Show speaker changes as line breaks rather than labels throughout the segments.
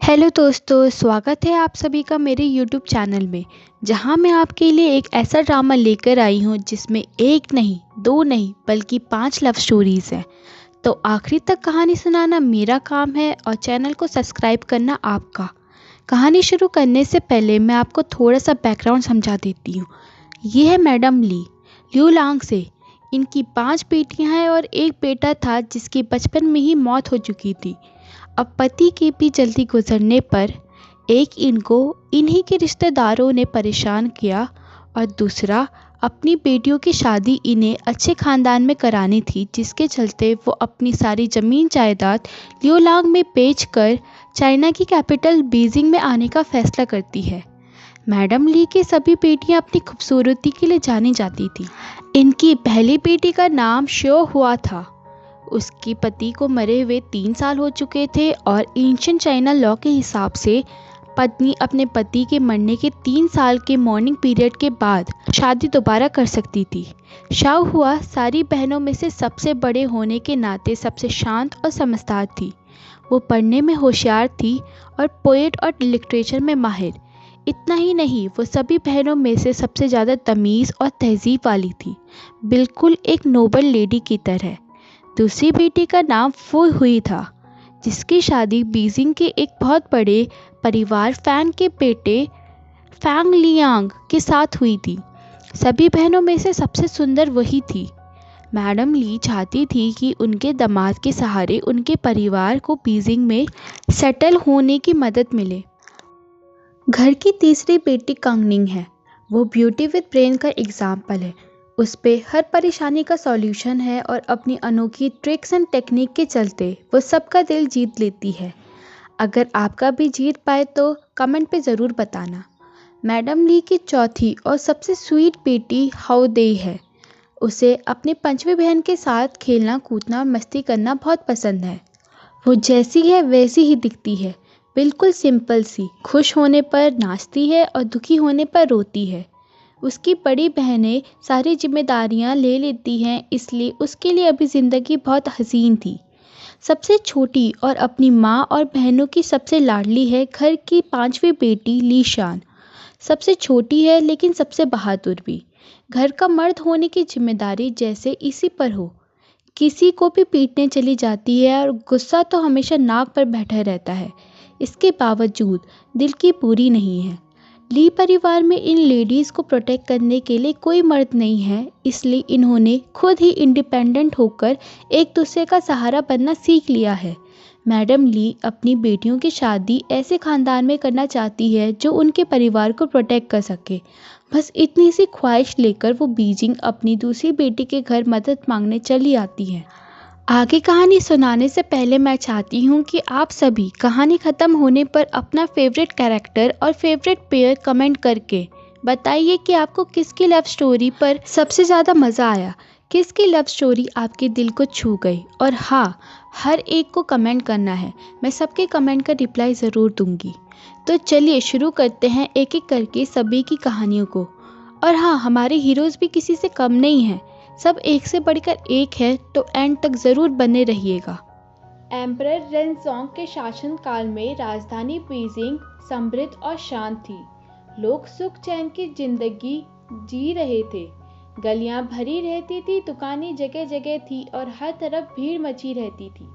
Hello दोस्तों, स्वागत है आप सभी का मेरे यूट्यूब चैनल में। जहां मैं आपके लिए एक ऐसा ड्रामा लेकर आई हूं जिसमें एक नहीं, दो नहीं बल्कि 5 लव स्टोरीज हैं। तो आखिरी तक कहानी सुनाना मेरा काम है और चैनल को सब्सक्राइब करना आपका। कहानी शुरू करने से पहले मैं आपको थोड़ा सा बैकग्राउंड समझा देती हूँ। ये है मैडम ली ल्यूलांग से। इनकी 5 बेटियां हैं और एक बेटा था जिसकी बचपन में ही मौत हो चुकी थी। अब पति के भी जल्दी गुजरने पर एक इनको इन्हीं के रिश्तेदारों ने परेशान किया और दूसरा अपनी बेटियों की शादी इन्हें अच्छे खानदान में करानी थी, जिसके चलते वो अपनी सारी ज़मीन जायदाद लियोलांग में बेचकर चाइना की कैपिटल बीजिंग में आने का फैसला करती है। मैडम ली की सभी बेटियां अपनी खूबसूरती के लिए जानी जाती थी। इनकी पहली बेटी का नाम शो हुआ था। उसके पति को मरे हुए 3 साल हो चुके थे और एंशिएंट चाइना लॉ के हिसाब से पत्नी अपने पति के मरने के 3 साल के मॉर्निंग पीरियड के बाद शादी दोबारा कर सकती थी। शाओ हुआ सारी बहनों में से सबसे बड़े होने के नाते सबसे शांत और समझदार थी। वो पढ़ने में होशियार थी और पोएट और लिटरेचर में माहिर। इतना ही नहीं, वो सभी बहनों में से सबसे ज़्यादा तमीज़ और तहजीब वाली थी, बिल्कुल एक नोबल लेडी की तरह। दूसरी बेटी का नाम फू हुई था, जिसकी शादी बीजिंग के एक बहुत बड़े परिवार फैंग के बेटे फैंग लियांग के साथ हुई थी। सभी बहनों में से सबसे सुंदर वही थी। मैडम ली चाहती थी कि उनके दामाद के सहारे उनके परिवार को बीजिंग में सेटल होने की मदद मिले। घर की तीसरी बेटी कांगनिंग है। वो ब्यूटी विद ब्रेन का एग्जाम्पल है। उस पे हर परेशानी का सॉल्यूशन है और अपनी अनोखी ट्रिक्स एंड टेक्निक के चलते वो सबका दिल जीत लेती है। अगर आपका भी जीत पाए तो कमेंट पे ज़रूर बताना। मैडम ली की चौथी और सबसे स्वीट बेटी हाउ दे है। उसे अपनी पंचमी बहन के साथ खेलना कूदना और मस्ती करना बहुत पसंद है। वो जैसी है वैसी ही दिखती है, बिल्कुल सिंपल सी। खुश होने पर नाचती है और दुखी होने पर रोती है। उसकी बड़ी बहनें सारी जिम्मेदारियां ले लेती हैं, इसलिए उसके लिए अभी ज़िंदगी बहुत हसीन थी। सबसे छोटी और अपनी माँ और बहनों की सबसे लाडली है घर की 5वीं बेटी लीशान। सबसे छोटी है लेकिन सबसे बहादुर भी। घर का मर्द होने की जिम्मेदारी जैसे इसी पर हो। किसी को भी पीटने चली जाती है और गुस्सा तो हमेशा नाक पर बैठा रहता है। इसके बावजूद दिल की पूरी नहीं है। ली परिवार में इन लेडीज़ को प्रोटेक्ट करने के लिए कोई मर्द नहीं है, इसलिए इन्होंने खुद ही इंडिपेंडेंट होकर एक दूसरे का सहारा बनना सीख लिया है। मैडम ली अपनी बेटियों की शादी ऐसे खानदान में करना चाहती है जो उनके परिवार को प्रोटेक्ट कर सके। बस इतनी सी ख्वाहिश लेकर वो बीजिंग अपनी दूसरी बेटी के घर मदद मांगने चली आती है। आगे कहानी सुनाने से पहले मैं चाहती हूँ कि आप सभी कहानी ख़त्म होने पर अपना फेवरेट कैरेक्टर और फेवरेट पेयर कमेंट करके बताइए कि आपको किसकी लव स्टोरी पर सबसे ज़्यादा मज़ा आया, किसकी लव स्टोरी आपके दिल को छू गई। और हाँ, हर एक को कमेंट करना है, मैं सबके कमेंट का रिप्लाई ज़रूर दूँगी। तो चलिए शुरू करते हैं एक एक करके सभी की कहानियों को। और हाँ, हमारे हीरोज़ भी किसी से कम नहीं हैं, सब एक से बढ़कर एक है, तो एंड तक ज़रूर बने रहिएगा। एम्परर रेनसोंग के शासनकाल में राजधानी बीजिंग समृद्ध और शांत थी। लोग सुख चैन की जिंदगी जी रहे थे। गलियां भरी रहती थी, दुकानें जगह जगह थी और हर तरफ भीड़ मची रहती थी।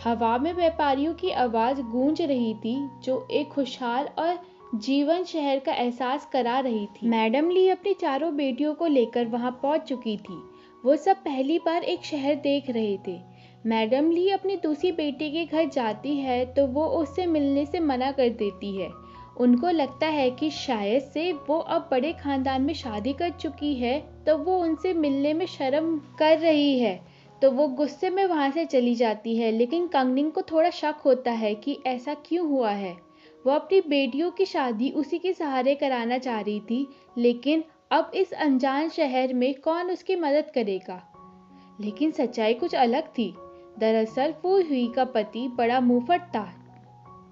हवा में व्यापारियों की आवाज़ गूंज रही थी, जो एक खुशहाल और जीवन शहर का एहसास करा रही थी। मैडम ली अपनी चारों बेटियों को लेकर वहां पहुंच चुकी थी। वो सब पहली बार एक शहर देख रहे थे। मैडम ली अपनी दूसरी बेटी के घर जाती है तो वो उससे मिलने से मना कर देती है। उनको लगता है कि शायद से वो अब बड़े खानदान में शादी कर चुकी है, तो वो उनसे मिलने में शर्म कर रही है, तो वो गुस्से में वहां से चली जाती है। लेकिन कांगनिंग को थोड़ा शक होता है कि ऐसा क्यों हुआ है। वो अपनी बेटियों की शादी उसी के सहारे कराना चाह रही थी, लेकिन अब इस अनजान शहर में कौन उसकी मदद करेगा। लेकिन सच्चाई कुछ अलग थी। दरअसल फू हुई का पति बड़ा मुंहफट था,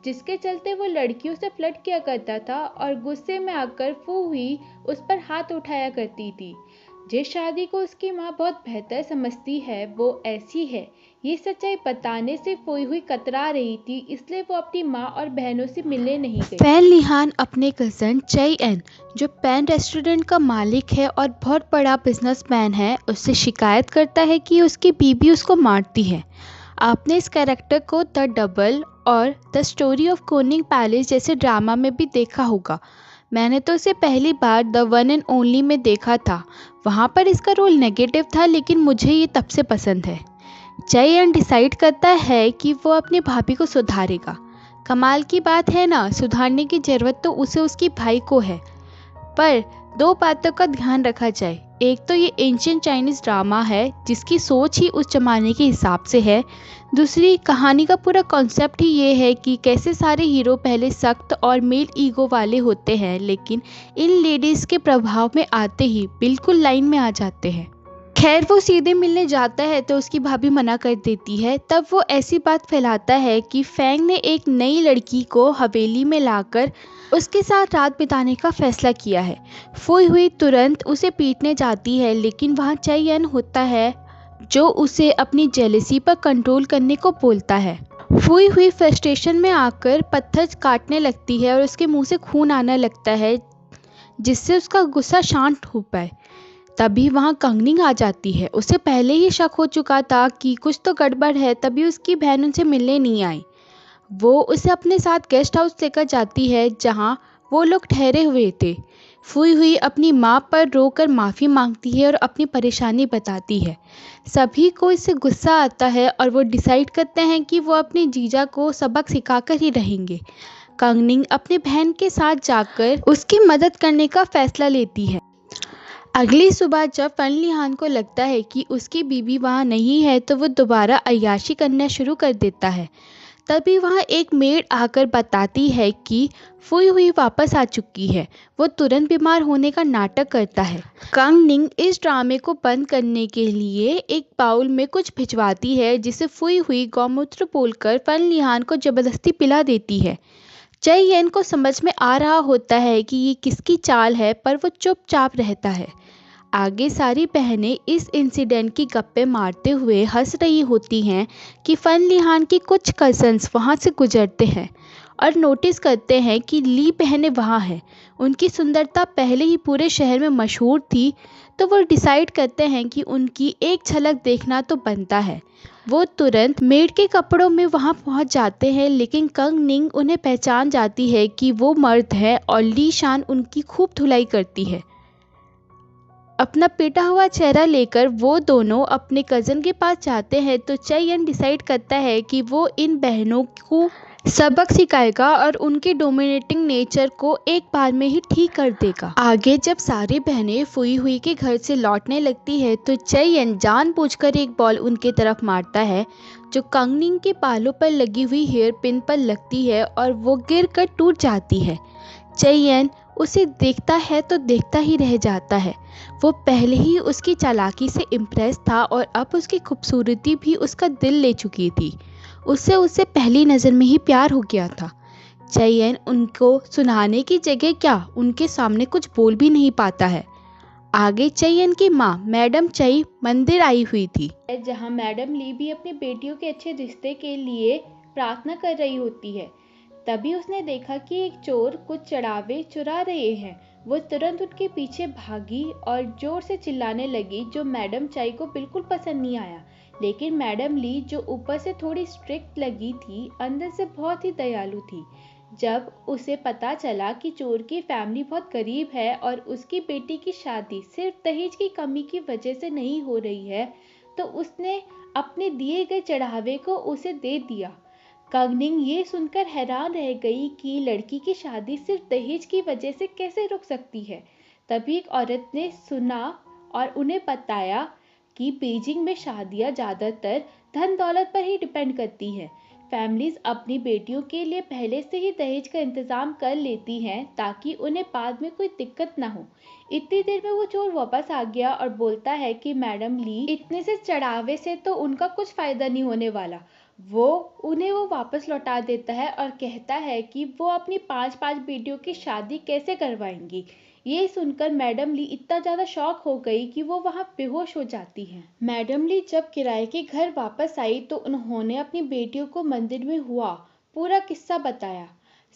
जिसके चलते वो लड़कियों से फ्लर्ट किया करता था और गुस्से में आकर फू हुई उस पर हाथ उठाया करती थी।
जिस शादी को उसकी माँ बहुत बेहतर समझती है वो ऐसी है। ये सच्चाई बताने से फुई हुई कतरा रही थी, इसलिए वो अपनी माँ और बहनों से मिलने नहीं गई।
फैन लिहान अपने कज़न चई एन, जो पैन रेस्टोरेंट का मालिक है और बहुत बड़ा बिजनेसमैन है, उससे शिकायत करता है कि उसकी बीवी उसको मारती है। आपने इस कैरेक्टर को द डबल और the story of Koenig palace जैसे ड्रामा में भी देखा होगा। मैंने तो इसे पहली बार द वन एंड ओनली में देखा था। वहाँ पर इसका रोल नेगेटिव था, लेकिन मुझे ये तब से पसंद है। चयन डिसाइड करता है कि वो अपनी भाभी को सुधारेगा। कमाल की बात है ना, सुधारने की ज़रूरत तो उसे उसकी भाई को है। पर दो बातों का ध्यान रखा जाए। एक तो ये एंशियंट चाइनीज़ ड्रामा है जिसकी सोच ही उस जमाने के हिसाब से है। दूसरी, कहानी का पूरा कॉन्सेप्ट ही ये है कि कैसे सारे हीरो पहले सख्त और मेल ईगो वाले होते हैं, लेकिन इन लेडीज़ के प्रभाव में आते ही बिल्कुल लाइन में आ जाते हैं। खैर, वो सीधे मिलने जाता है तो उसकी भाभी मना कर देती है। तब वो ऐसी बात फैलाता है कि फैंग ने एक नई लड़की को हवेली में लाकर उसके साथ रात बिताने का फैसला किया है। फुई हुई तुरंत उसे पीटने जाती है, लेकिन वहाँ चैयन होता है जो उसे अपनी जेलसी पर कंट्रोल करने को बोलता है। फुई हुई फ्रस्ट्रेशन में आकर पत्थर काटने लगती है और उसके मुंह से खून आने लगता है, जिससे उसका गुस्सा शांत हो पाए। तभी वहाँ कंगनिंग आ जाती है। उसे पहले ही शक हो चुका था कि कुछ तो गड़बड़ है, तभी उसकी बहन उनसे मिलने नहीं आई। वो उसे अपने साथ गेस्ट हाउस लेकर जाती है जहाँ वो लोग ठहरे हुए थे। फुई हुई अपनी माँ पर रोकर माफ़ी मांगती है और अपनी परेशानी बताती है। सभी को इससे गुस्सा आता है और वो डिसाइड करते हैं कि वो अपने जीजा को सबक सिखाकर ही रहेंगे। कंगनिंग अपनी बहन के साथ जाकर उसकी मदद करने का फैसला लेती है। अगली सुबह जब फन लिहान को लगता है कि उसकी बीवी वहाँ नहीं है तो वो दोबारा अय्याशी करना शुरू कर देता है। तभी वहाँ एक मेड आकर बताती है कि फुई हुई वापस आ चुकी है। वो तुरंत बीमार होने का नाटक करता है। कंग निंग इस ड्रामे को बंद करने के लिए एक बाउल में कुछ भिजवाती है, जिसे फुई हुई गौमूत्र बोलकर फन लिहान को जबरदस्ती पिला देती है। चैयन को समझ में आ रहा होता है कि ये किसकी चाल है, पर वो चुपचाप रहता है। आगे सारी बहनें इस इंसिडेंट की गप्पे मारते हुए हंस रही होती हैं कि फन लिहान की कुछ कज़न्स वहाँ से गुजरते हैं और नोटिस करते हैं कि ली बहनें वहाँ हैं। उनकी सुंदरता पहले ही पूरे शहर में मशहूर थी, तो वो डिसाइड करते हैं कि उनकी एक झलक देखना तो बनता है। वो तुरंत मेड के कपड़ों में वहाँ पहुँच जाते हैं, लेकिन कंग निंग उन्हें पहचान जाती है कि वो मर्द है और ली शान उनकी खूब धुलाई करती है। अपना पिटा हुआ चेहरा लेकर वो दोनों अपने कज़न के पास जाते हैं तो चैयन डिसाइड करता है कि वो इन बहनों को सबक सिखाएगा और उनके डोमिनेटिंग नेचर को एक बार में ही ठीक कर देगा। आगे जब सारी बहनें फुई हुई के घर से लौटने लगती है तो चैयन जानबूझकर एक बॉल उनके तरफ मारता है, जो कंगनिंग के बालों पर लगी हुई हेयर पिन पर लगती है और वो गिर कर टूट जाती है। चैयन उसे देखता है तो देखता ही रह जाता है। वो पहले ही उसकी चालाकी से इम्प्रेस था और अब उसकी खूबसूरती भी उसका दिल ले चुकी थी। उससे पहली नज़र में ही प्यार हो गया था। चैयन उनको सुनाने की जगह क्या उनके सामने कुछ बोल भी नहीं पाता है। आगे चैयन की माँ मैडम चई मंदिर आई हुई थी,
जहाँ मैडम ली भी अपनी बेटियों के अच्छे रिश्ते के लिए प्रार्थना कर रही होती है। तभी उसने देखा कि एक चोर कुछ चढ़ावे चुरा रहे हैं। वो तुरंत उनके पीछे भागी और जोर से चिल्लाने लगी, जो मैडम चाई को बिल्कुल पसंद नहीं आया। लेकिन मैडम ली, जो ऊपर से थोड़ी स्ट्रिक्ट लगी थी, अंदर से बहुत ही दयालु थी। जब उसे पता चला कि चोर की फैमिली बहुत गरीब है और उसकी बेटी की शादी सिर्फ दहेज की कमी की वजह से नहीं हो रही है, तो उसने अपने दिए गए चढ़ावे को उसे दे दिया। कंगनिंग ये सुनकर हैरान रह गई कि लड़की की शादी सिर्फ दहेज की वजह से कैसे रुक सकती है। तभी एक औरत ने सुना और उन्हें बताया कि बीजिंग में शादियां ज़्यादातर धन दौलत पर ही डिपेंड करती हैं। फैमिलीज अपनी बेटियों के लिए पहले से ही दहेज का इंतजाम कर लेती हैं ताकि उन्हें बाद में कोई दिक्कत ना हो। इतनी देर में वो चोर वापस आ गया और बोलता है कि मैडम ली, इतने से चढ़ावे से तो उनका कुछ फायदा नहीं होने वाला। वो उन्हें वो वापस लौटा देता है और कहता है कि वो अपनी 5-5 बेटियों की शादी कैसे करवाएंगी। ये सुनकर मैडम ली इतना ज़्यादा शॉक हो गई कि वो वहाँ बेहोश हो जाती हैं। मैडम ली जब किराए के घर वापस आई तो उन्होंने अपनी बेटियों को मंदिर में हुआ पूरा किस्सा बताया।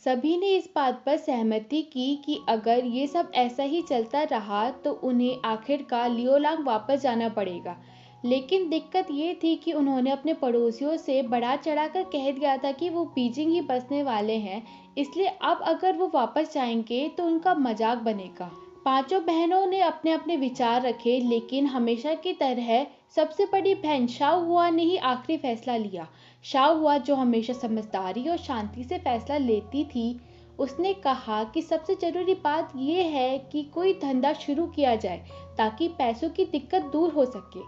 सभी ने इस बात पर सहमति की कि अगर ये सब ऐसा ही चलता रहा तो उन्हें आखिरकार लियोलांग वापस जाना पड़ेगा। लेकिन दिक्कत ये थी कि उन्होंने अपने पड़ोसियों से बढ़ा चढ़ाकर कह दिया था कि वो बीजिंग ही बसने वाले हैं, इसलिए अब अगर वो वापस जाएंगे तो उनका मजाक बनेगा। पांचों बहनों ने अपने अपने विचार रखे, लेकिन हमेशा की तरह सबसे बड़ी बहन शाओ हुआ ने ही आखिरी फैसला लिया। शाओ हुआ, जो हमेशा समझदारी और शांति से फैसला लेती थी, उसने कहा कि सबसे जरूरी बात यह है कि कोई धंधा शुरू किया जाए ताकि पैसों की दिक्कत दूर हो सके,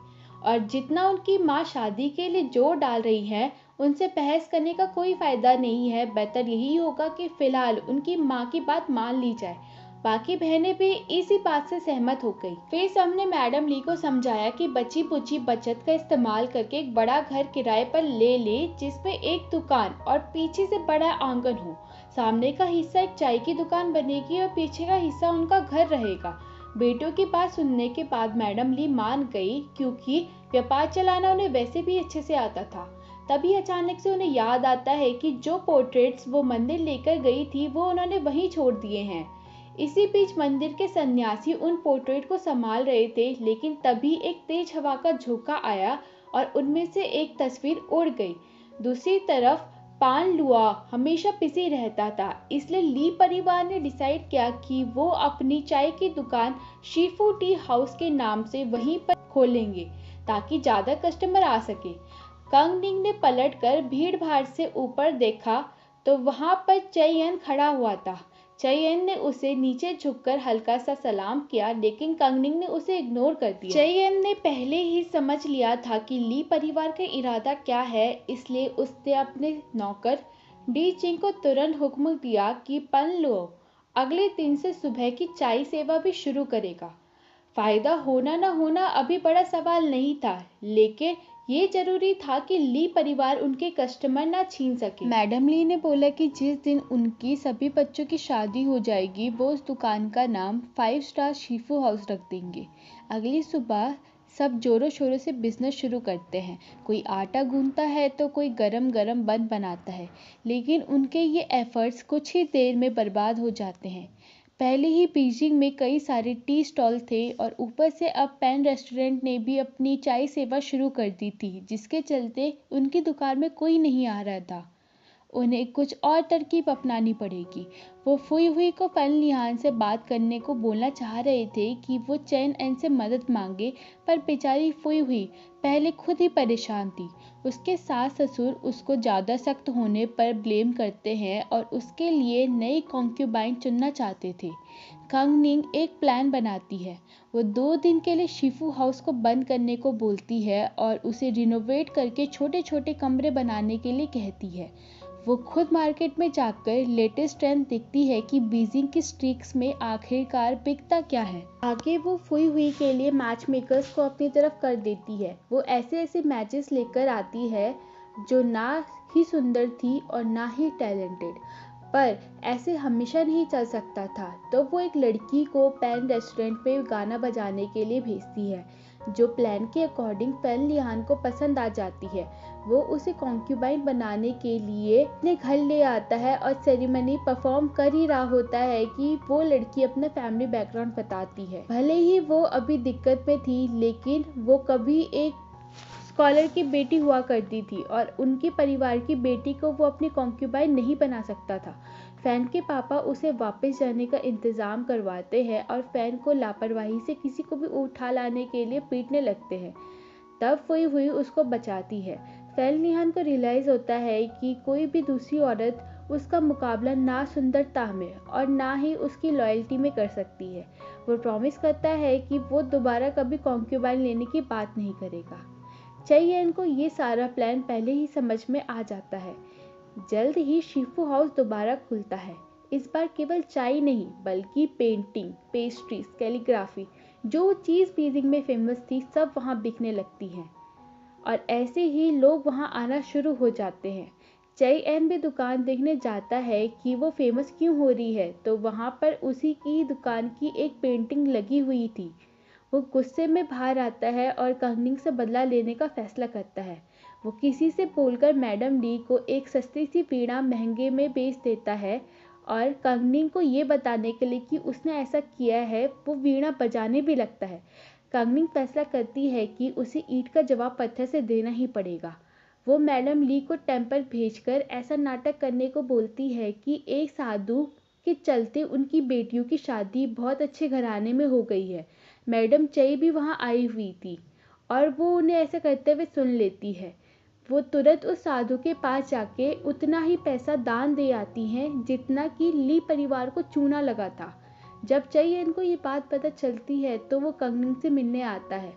और जितना उनकी माँ शादी के लिए जोर डाल रही है उनसे बहस करने का कोई फायदा नहीं है। बेहतर यही होगा कि फिलहाल उनकी माँ की बात मान ली जाए। बाकी बहनें भी इसी बात से सहमत हो गई। फिर सबने मैडम ली को समझाया कि बची बुची बचत का इस्तेमाल करके एक बड़ा घर किराए पर ले ले, जिसमें एक दुकान और पीछे से बड़ा आंगन हो। सामने का हिस्सा एक चाय की दुकान बनेगी और पीछे का हिस्सा उनका घर रहेगा। बेटियों की बात सुनने के बाद मैडम ली मान गई, क्योंकि व्यापार चलाना उन्हें वैसे भी अच्छे से आता था। तभी अचानक से उन्हें याद आता है कि जो पोर्ट्रेट्स वो मंदिर लेकर गई थी वो उन्होंने वहीं छोड़ दिए हैं। इसी बीच मंदिर के सन्यासी उन पोर्ट्रेट को संभाल रहे थे, लेकिन तभी एक तेज हवा का झोंका आया और उनमें से एक तस्वीर उड़ गई। दूसरी तरफ पान लुआ हमेशा बिजी रहता था, इसलिए ली परिवार ने डिसाइड किया कि वो अपनी चाय की दुकान शीफू टी हाउस के नाम से वहीं पर खोलेंगे ताकि ज्यादा कस्टमर आ सके। कंग निंग ने पलटकर भीड़ भाड़ से ऊपर देखा तो वहां पर चैयन खड़ा हुआ था। चैयन ने उसे नीचे झुककर हल्का सा सलाम किया, लेकिन कंगनिंग ने उसे इग्नोर कर दिया। चैयन ने पहले ही समझ लिया था कि ली परिवार का इरादा क्या है, इसलिए उसने अपने नौकर डी चिंग को तुरंत हुक्म दिया कि पन लो अगले दिन से सुबह की चाय सेवा भी शुरू करेगा। फायदा होना न होना अभी बड़ा सवाल नहीं था, लेकिन ये जरूरी था कि ली परिवार उनके कस्टमर न छीन सके। मैडम ली ने बोला कि जिस दिन उनकी सभी बच्चों की शादी हो जाएगी वो उस दुकान का नाम 5 स्टार शीफू हाउस रख देंगे। अगली सुबह सब जोरों शोरों से बिजनेस शुरू करते हैं। कोई आटा गूंथता है तो कोई गरम गरम बन बनाता है, लेकिन उनके ये एफर्ट्स कुछ ही देर में बर्बाद हो जाते हैं। पहले ही बीजिंग में कई सारे टी स्टॉल थे और ऊपर से अब पैन रेस्टोरेंट ने भी अपनी चाय सेवा शुरू कर दी थी, जिसके चलते उनकी दुकान में कोई नहीं आ रहा था। उन्हें कुछ और तरकीब अपनानी पड़ेगी। वो फुई हुई को फैन लिहान से बात करने को बोलना चाह रहे थे कि वो चैन एन से मदद मांगे, पर बेचारी फुई हुई पहले खुद ही परेशान थी। उसके सास ससुर उसको ज़्यादा सख्त होने पर ब्लेम करते हैं और उसके लिए नई कॉन्क्यूबाइन चुनना चाहते थे। कंग निंग एक प्लान बनाती है। वो 2 दिन के लिए शीफू हाउस को बंद करने को बोलती है और उसे रिनोवेट करके छोटे छोटे कमरे बनाने के लिए कहती है। वो खुद मार्केट में जाकर लेटेस्ट ट्रेंड देखती है कि बीजिंग की स्ट्रीट्स में आखिरकार बिकता क्या है। आगे वो फुई हुई के लिए मैच मेकर्स को अपनी तरफ कर देती है। वो ऐसे ऐसे मैचेस लेकर आती है जो ना ही सुंदर थी और ना ही टैलेंटेड, पर ऐसे हमेशा नहीं चल सकता था। तो वो एक लड़की को पैन रेस्टोरेंट पे गाना बजाने के लिए भेजती है, जो प्लान के अकॉर्डिंग फैन लिहान को पसंद आ जाती है। वो उसे कॉन्क्यूबाइन बनाने के लिए अपने घर ले आता है और सेरेमनी परफॉर्म कर ही रहा होता है कि वो लड़की अपना फैमिली बैकग्राउंड बताती है। भले ही वो अभी दिक्कत में थी, लेकिन वो कभी एक स्कॉलर की बेटी हुआ करती थी और उनके परिवार की बेटी को वो अपनी कॉन्क्यूबाइन नहीं बना सकता था। फैन के पापा उसे वापस जाने का इंतजाम करवाते हैं और फैन को लापरवाही से किसी को भी उठा लाने के लिए पीटने लगते हैं। तब फुई हुई उसको बचाती है। फैन लिहान को रियलाइज होता है कि कोई भी दूसरी औरत उसका मुकाबला ना सुंदरता में और ना ही उसकी लॉयल्टी में कर सकती है। वो प्रॉमिस करता है कि वो दोबारा कभी कॉन्क्यूबाइन लेने की बात नहीं करेगा। चैयन को ये सारा प्लान पहले ही समझ में आ जाता है। जल्द ही शीफू हाउस दोबारा खुलता है। इस बार केवल चाय नहीं, बल्कि पेंटिंग, पेस्ट्रीज, कैलीग्राफी, जो चीज़ बीजिंग में फेमस थी, सब वहाँ बिकने लगती हैं। और ऐसे ही लोग वहां आना शुरू हो जाते हैं। चई एन भी दुकान देखने जाता है कि वो फेमस क्यों हो रही है, तो वहां पर उसी की दुकान की एक पेंटिंग लगी हुई थी। वो गुस्से में बाहर आता है और कंगनिंग से बदला लेने का फैसला करता है। वो किसी से बोलकर मैडम ली को एक सस्ती सी वीणा महंगे में बेच देता है और कंगनिंग को ये बताने के लिए कि उसने ऐसा किया है, वो वीणा बजाने भी लगता है। कंगनिंग फैसला करती है कि उसे ईंट का जवाब पत्थर से देना ही पड़ेगा। वो मैडम ली को टेम्पल भेजकर ऐसा नाटक करने को बोलती है कि एक साधु के चलते उनकी बेटियों की शादी बहुत अच्छे घराने में हो गई है। मैडम चई भी वहां आई हुई थी और वो उन्हें ऐसा करते हुए सुन लेती है। वो तुरंत उस साधु के पास जाके उतना ही पैसा दान दे आती हैं जितना कि ली परिवार को चूना लगा था। जब चैयन को ये बात पता चलती है तो वो कंगनिंग से मिलने आता है।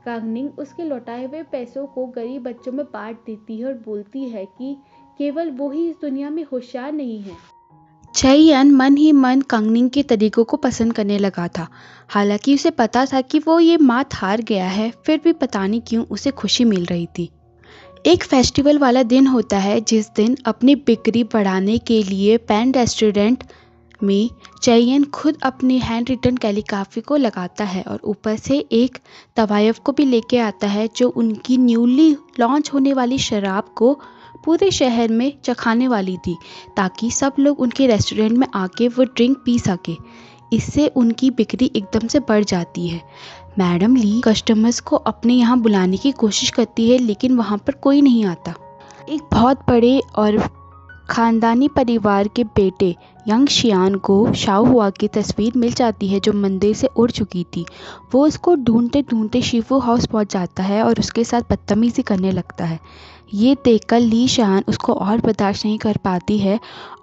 कंगनिंग उसके लौटाए हुए पैसों को गरीब बच्चों में बांट देती है और बोलती है कि केवल वो ही इस दुनिया में होशियार नहीं है।
चैयन मन ही मन कंगनिंग के तरीकों को पसंद करने लगा था। हालांकि उसे पता था कि वो ये मात हार गया है, फिर भी पता नहीं क्यों उसे खुशी मिल रही थी। एक फेस्टिवल वाला दिन होता है जिस दिन अपनी बिक्री बढ़ाने के लिए पैन रेस्टोरेंट में चैयन खुद अपनी हैंड रिटन कैलीग्राफी को लगाता है और ऊपर से एक तवायफ को भी लेके आता है जो उनकी न्यूली लॉन्च होने वाली शराब को पूरे शहर में चखाने वाली थी, ताकि सब लोग उनके रेस्टोरेंट में आके वो ड्रिंक पी सके। इससे उनकी बिक्री एकदम से बढ़ जाती है। मैडम ली कस्टमर्स को अपने यहाँ बुलाने की कोशिश करती है लेकिन वहाँ पर कोई नहीं आता। एक बहुत बड़े और खानदानी परिवार के बेटे यंग शियान को शाओ हुआ की तस्वीर मिल जाती है जो मंदिर से उड़ चुकी थी। वो उसको ढूंढते ढूंढते शिफू हाउस पहुंच जाता है और उसके साथ बदतमीजी करने लगता है। ये देखकर ली शान उसको और बर्दाश्त नहीं कर पाती है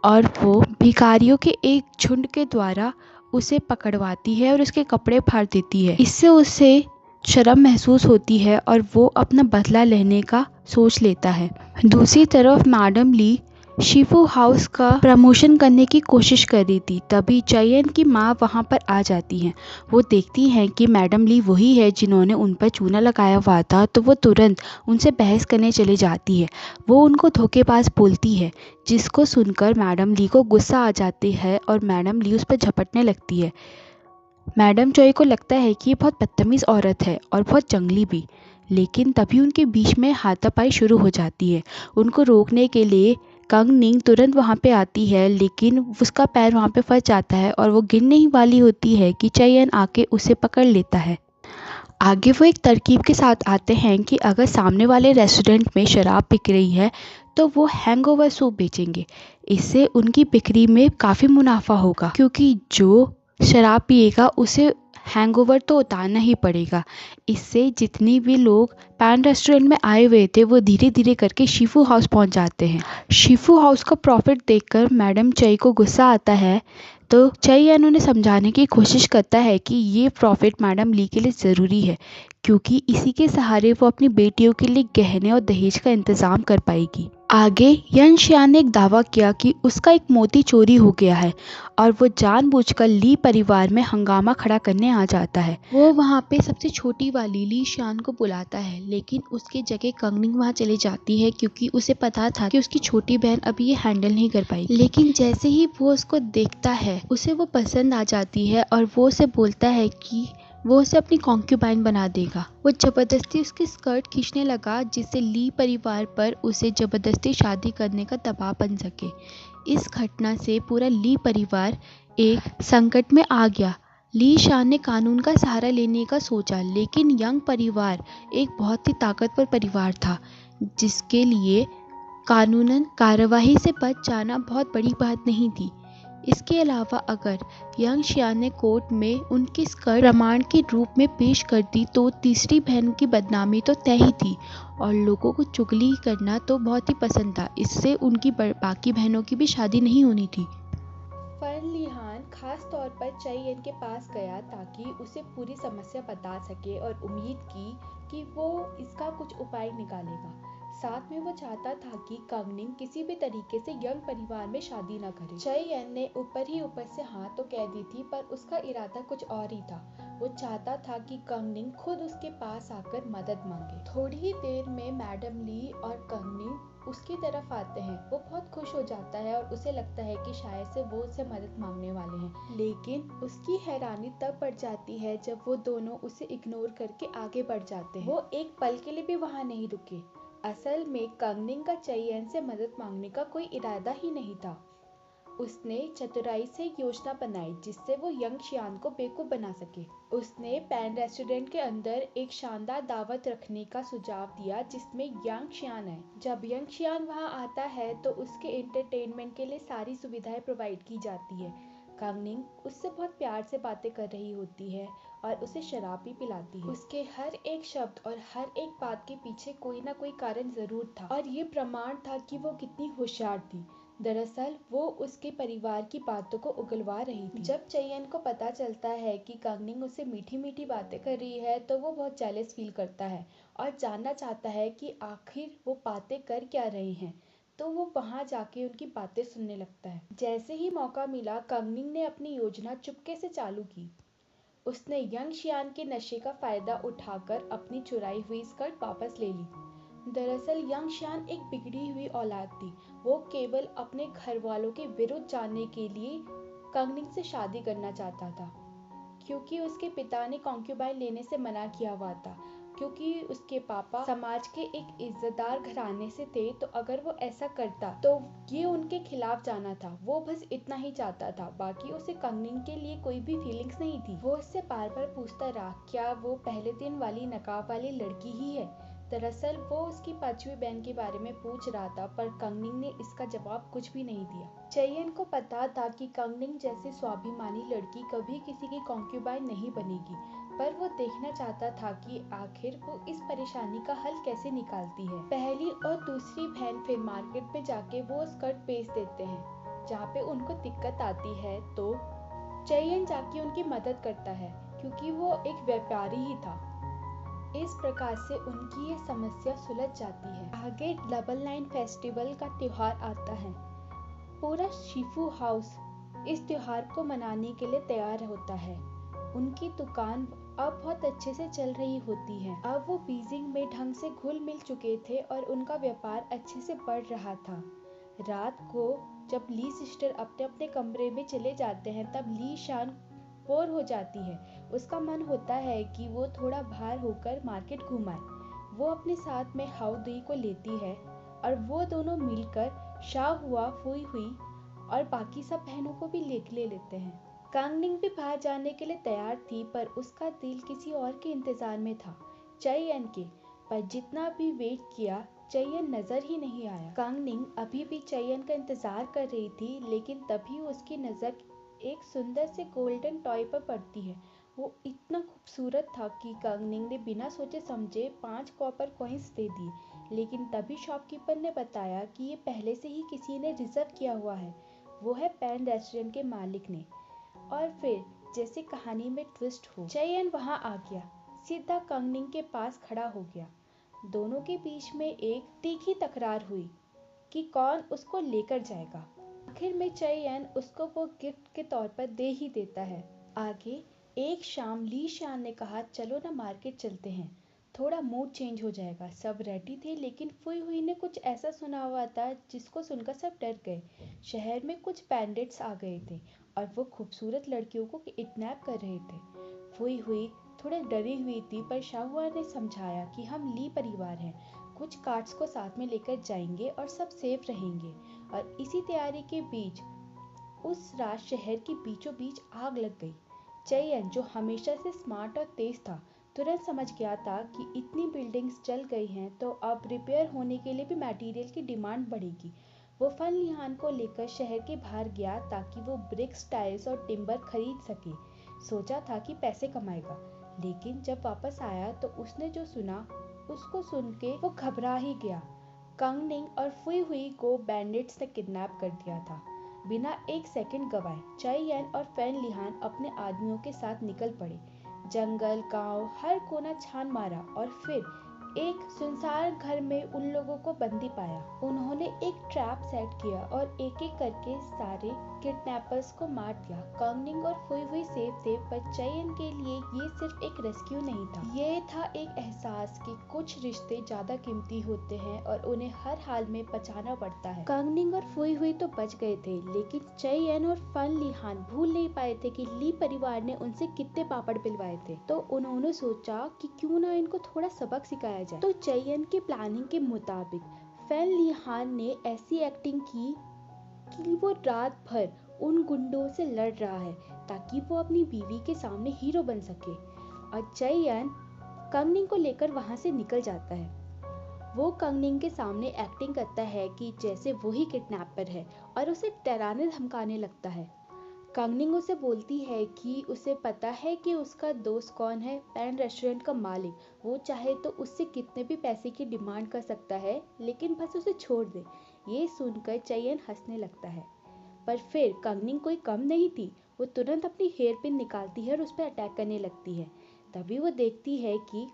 और वो भिखारियों के एक झुंड के द्वारा उसे पकड़वाती है और उसके कपड़े फाड़ देती है। इससे उसे शर्म महसूस होती है और वो अपना बदला लेने का सोच लेता है। दूसरी तरफ मैडम ली शिफू हाउस का प्रमोशन करने की कोशिश कर रही थी। तभी चैयन की माँ वहाँ पर आ जाती हैं। वो देखती हैं कि मैडम ली वही है जिन्होंने उन पर चूना लगाया हुआ था, तो वो तुरंत उनसे बहस करने चली जाती है। वो उनको धोखेबाज बोलती है, जिसको सुनकर मैडम ली को गुस्सा आ जाती है और मैडम ली उस पर झपटने लगती है। मैडम चॉय को लगता है कि ये बहुत बदतमीज़ औरत है और बहुत जंगली भी, लेकिन तभी उनके बीच में हाथापाई शुरू हो जाती है। उनको रोकने के लिए कंगनिंग तुरंत वहाँ पे आती है, लेकिन उसका पैर वहाँ पे फंस जाता है और वो गिरने ही वाली होती है कि चैयन आके उसे पकड़ लेता है। आगे वो एक तरकीब के साथ आते हैं कि अगर सामने वाले रेस्टोरेंट में शराब बिक रही है तो वो हैंगओवर सूप बेचेंगे। इससे उनकी बिक्री में काफ़ी मुनाफा होगा, क्योंकि जो शराब पिएगा उसे हैंगओवर तो उतारना ही पड़ेगा। इससे जितनी भी लोग पैन रेस्टोरेंट में आए हुए थे वो धीरे धीरे करके शिफू हाउस पहुंच जाते हैं। शिफू हाउस का प्रॉफिट देखकर मैडम चई को गुस्सा आता है, तो चैयन उन्हें समझाने की कोशिश करता है कि ये प्रॉफिट मैडम ली के लिए ज़रूरी है, क्योंकि इसी के सहारे वो अपनी बेटियों के लिए गहने और दहेज का इंतज़ाम कर पाएगी। आगे यन शियान ने एक दावा किया कि उसका एक मोती चोरी हो गया है और वो जानबूझकर ली परिवार में हंगामा खड़ा करने आ जाता है। वो वहाँ पे सबसे छोटी वाली ली शियान को बुलाता है, लेकिन उसके जगह कंगनिंग वहाँ चली जाती है क्योंकि उसे पता था कि उसकी छोटी बहन अभी ये हैंडल नहीं कर पाएगी। लेकिन जैसे ही वो उसको देखता है उसे वो पसंद आ जाती है और वो उसे बोलता है कि वो उसे अपनी कॉन्क्यूबाइन बना देगा। वो ज़बरदस्ती उसकी स्कर्ट खींचने लगा जिससे ली परिवार पर उसे ज़बरदस्ती शादी करने का दबाव बन सके। इस घटना से पूरा ली परिवार एक संकट में आ गया। ली शान ने कानून का सहारा लेने का सोचा, लेकिन यंग परिवार एक बहुत ही ताकतवर परिवार था जिसके लिए कानूनन कार्रवाई से बच जाना बहुत बड़ी बात नहीं थी। इसके अलावा अगर यंग शियान ने कोर्ट में उनकी स्कर्ट प्रमाण के रूप में पेश कर दी तो तीसरी बहन की बदनामी तो तय ही थी और लोगों को चुगली करना तो बहुत ही पसंद था। इससे उनकी बाकी बहनों की भी शादी नहीं होनी थी।
फर्न लिहान खास तौर पर चैयन के पास गया ताकि उसे पूरी समस्या बता सके और उम्मीद की कि वो इसका कुछ उपाय निकालेगा। साथ में वो चाहता था कि कंगनिंग किसी भी तरीके से यंग परिवार में शादी न करे। चेयन ने ऊपर ही ऊपर से हाँ तो कह दी थी, पर उसका इरादा कुछ और ही था। वो चाहता था कि कंगनिंग खुद उसके पास आकर मदद मांगे। थोड़ी ही देर में मैडम ली और कंगनिंग उसकी तरफ आते हैं। वो बहुत खुश हो जाता है और उसे लगता है कि शायद से वो उससे मदद मांगने वाले हैं, लेकिन उसकी हैरानी तब बढ़ जाती है जब वो दोनों उसे इग्नोर करके आगे बढ़ जाते हैं। वो एक पल के लिए भी वहाँ नहीं रुके। असल में कंगनिंग का चेयन से मदद मांगने का कोई इरादा ही नहीं था। उसने चतुराई से एक योजना बनाई जिससे वो यंग शियान को बेवकूफ बना सके। उसने पैन रेस्टोरेंट के अंदर एक शानदार दावत रखने का सुझाव दिया जिसमें यंग शियान है। जब यंग शियान वहां आता है तो उसके एंटरटेनमेंट के लिए सारी सुविधाएं प्रोवाइड की जाती है। कंगनिंग उससे बहुत प्यार से बातें कर रही होती है और उसे शराब भी पिलाती है। उसके हर एक शब्द और हर एक बात के पीछे कोई ना कोई कारण जरूर था और ये प्रमाण था कि वो कितनी होशियार थी। दरअसल वो उसके परिवार की बातों को उगलवा रही थी। जब चेयन को पता चलता है कि कंगनिंग उससे मीठी मीठी बातें कर रही है तो वो बहुत जेलस फील करता है और जानना चाहता है कि आखिर वो बातें कर क्या रहे हैं। तो वो वहां जाके उनकी बातें सुनने लगता है। जैसे ही मौका मिला कंगनिंग ने अपनी योजना चुपके से चालू की। उसने यंग शियान के नशे का फायदा उठाकर अपनी चुराई हुई स्कर्ट वापस ले ली। दरअसल यंग शियान एक बिगड़ी हुई औलाद थी। वो केवल अपने घर वालों के विरुद्ध जाने के लिए कंगनिंग से शादी करना चाहता था, क्योंकि उसके पिता ने कॉन्क्यूबाइन लेने से मना किया हुआ था। क्योंकि उसके पापा समाज के एक इज्जतदार घराने से थे, तो अगर वो ऐसा करता तो ये उनके खिलाफ जाना था। वो बस इतना ही चाहता था, बाकी उसे कंगनिंग के लिए कोई भी फीलिंग्स नहीं थी। वो उससे बार बार पूछता रहा क्या वो पहले दिन वाली नकाब वाली लड़की ही है। दरअसल वो उसकी पांचवी बहन के बारे में पूछ रहा था, पर कंगनिंग ने इसका जवाब कुछ भी नहीं दिया। चेयन को पता था कि कंगनिंग जैसी स्वाभिमानी लड़की कभी किसी की कॉन्क्यूबाइन नहीं बनेगी, पर वो देखना चाहता था कि आखिर वो इस परेशानी का हल कैसे निकालती है। पहली और दूसरी बहन फिर मार्केट में जाके वो स्कर्ट बेच देते हैं। जहाँ पे उनको दिक्कत आती है तो चेयन जाके उनकी मदद करता है, क्योंकि वो एक व्यापारी ही था। इस प्रकार से उनकी ये समस्या सुलझ जाती है। आगे डबल नाइन फेस्टिवल का त्योहार आता है। पूरा शिफू हाउस इस त्योहार को मनाने के लिए तैयार होता है। उनकी दुकान अब बहुत अच्छे से चल रही होती है। अब वो बीजिंग में ढंग से घुल मिल चुके थे और उनका व्यापार अच्छे से बढ़ रहा था। रात को जब ली सिस्टर अपने अपने कमरे में चले जाते हैं तब ली शान बोर हो जाती है। उसका मन होता है कि वो थोड़ा बाहर होकर मार्केट घुमाए। वो अपने साथ में हाउ दुई को लेती है और वो दोनों मिलकर शाहुआ, फुई हुई और बाकी सब बहनों को भी ले लेते हैं। कंगनिंग भी बाहर जाने के लिए तैयार थी, पर उसका दिल किसी और के इंतजार में था, चेयन के। पर जितना भी वेट किया चेयन नजर ही नहीं आया। कंगनिंग अभी भी चेयन का इंतजार कर रही थी, लेकिन तभी उसकी नजर एक सुंदर से गोल्डन टॉय पर पड़ती है। वो इतना खूबसूरत था कि कंगनिंग ने बिना सोचे समझे 5 कॉपर कॉइंस दे दिए, लेकिन तभी शॉपकीपर ने बताया कि ये पहले से ही किसी ने रिजर्व किया हुआ है। वो है पैन रेस्टोरेंट के मालिक ने। और फिर जैसे कहानी में ट्विस्ट हो, चेयन वहां आ गया, सीधा कंगनिंग के पास खड़ा हो गया। दोनों के बीच में एक तीखी तकरार हुई कि कौन उसको लेकर जाएगा। आखिर में चेयन उसको वो गिफ्ट के तौर पर दे ही देता है। आगे एक शाम ली शान ने कहा चलो ना मार्केट चलते हैं, थोड़ा मूड चेंज हो जाएगा। सब रेडी थे, लेकिन फुई हुई ने कुछ ऐसा सुना हुआ था जिसको सुनकर सब डर गए। शहर में कुछ बैंडिट्स आ गए थे और वो खूबसूरत लड़कियों को किडनैप कर रहे थे। फुई हुई थोड़ा डरी हुई थी, पर शाहुआ ने समझाया कि हम ली परिवार हैं, कुछ कार्ड्स को साथ में लेकर जाएंगे और सब सेफ रहेंगे। और इसी तैयारी के बीच उस रात शहर के बीचों बीच आग लग गई। चेयन जो हमेशा से स्मार्ट और तेज था, तुरंत समझ गया था कि इतनी बिल्डिंग्स जल गई हैं तो अब रिपेयर होने के लिए भी मटेरियल की डिमांड बढ़ेगी। वो फन लिहान को लेकर शहर के बाहर गया ताकि वो ब्रिक्स, टाइल्स और टिम्बर खरीद सके। सोचा था कि पैसे कमाएगा, लेकिन जब वापस आया तो उसने जो सुना उसको सुन के वो घबरा ही गया। कंगनिंग और फुई हुई को बैंडिट्स ने किडनैप कर दिया था। बिना एक सेकंड गवाए चेयन और फैन लिहान अपने आदमियों के साथ निकल पड़े। जंगल, गांव, हर कोना छान मारा और फिर एक सुनसान घर में उन लोगों को बंदी पाया। उन्होंने एक ट्रैप सेट किया और एक एक करके सारे किडनैपर्स को मार दिया। कांगनिंग और फुई हुई सेफ थे, पर चेयन के लिए ये सिर्फ एक रेस्क्यू नहीं था, ये था एक एहसास कि कुछ रिश्ते ज्यादा कीमती होते हैं और उन्हें हर हाल में बचाना पड़ता है। कांगनिंग और फुई हुई तो बच गए थे, लेकिन चेयन और फन लिहान भूल नहीं पाए थे कि ली परिवार ने उनसे कितने पापड़ पिलवाए थे। तो उन्होंने सोचा कि क्यों ना इनको थोड़ा सबक सिखाया जाए। तो चेयन की प्लानिंग के मुताबिक फैन लिहान ने ऐसी एक्टिंग की कि वो रात भर उन गुंडों से लड़ रहा है ताकि वो अपनी बीवी के सामने हीरो बन सके, और चेयन कांगनिंग को लेकर वहां से निकल जाता है। वो कांगनिंग के सामने एक्टिंग करता है कि जैसे वो ही किडनैपर है और उसे डराने धमकाने लगता है। कांगनिंग उसे बोलती है कि उसे पता है कि उसका दोस्त कौन है, पैन रेस्टोरेंट का मालिक। वो चाहे तो उससे कितने भी पैसे की डिमांड कर सकता है, लेकिन बस उसे छोड़ दे। ये सुनकर चेयन हंसने लगता है, पर फिर कांगनिंग कोई कम नहीं थी। वो तुरंत अपनी हेयर पिन निकालती है और उस पर अटैक करने लगती है। तभी वो देखती है कि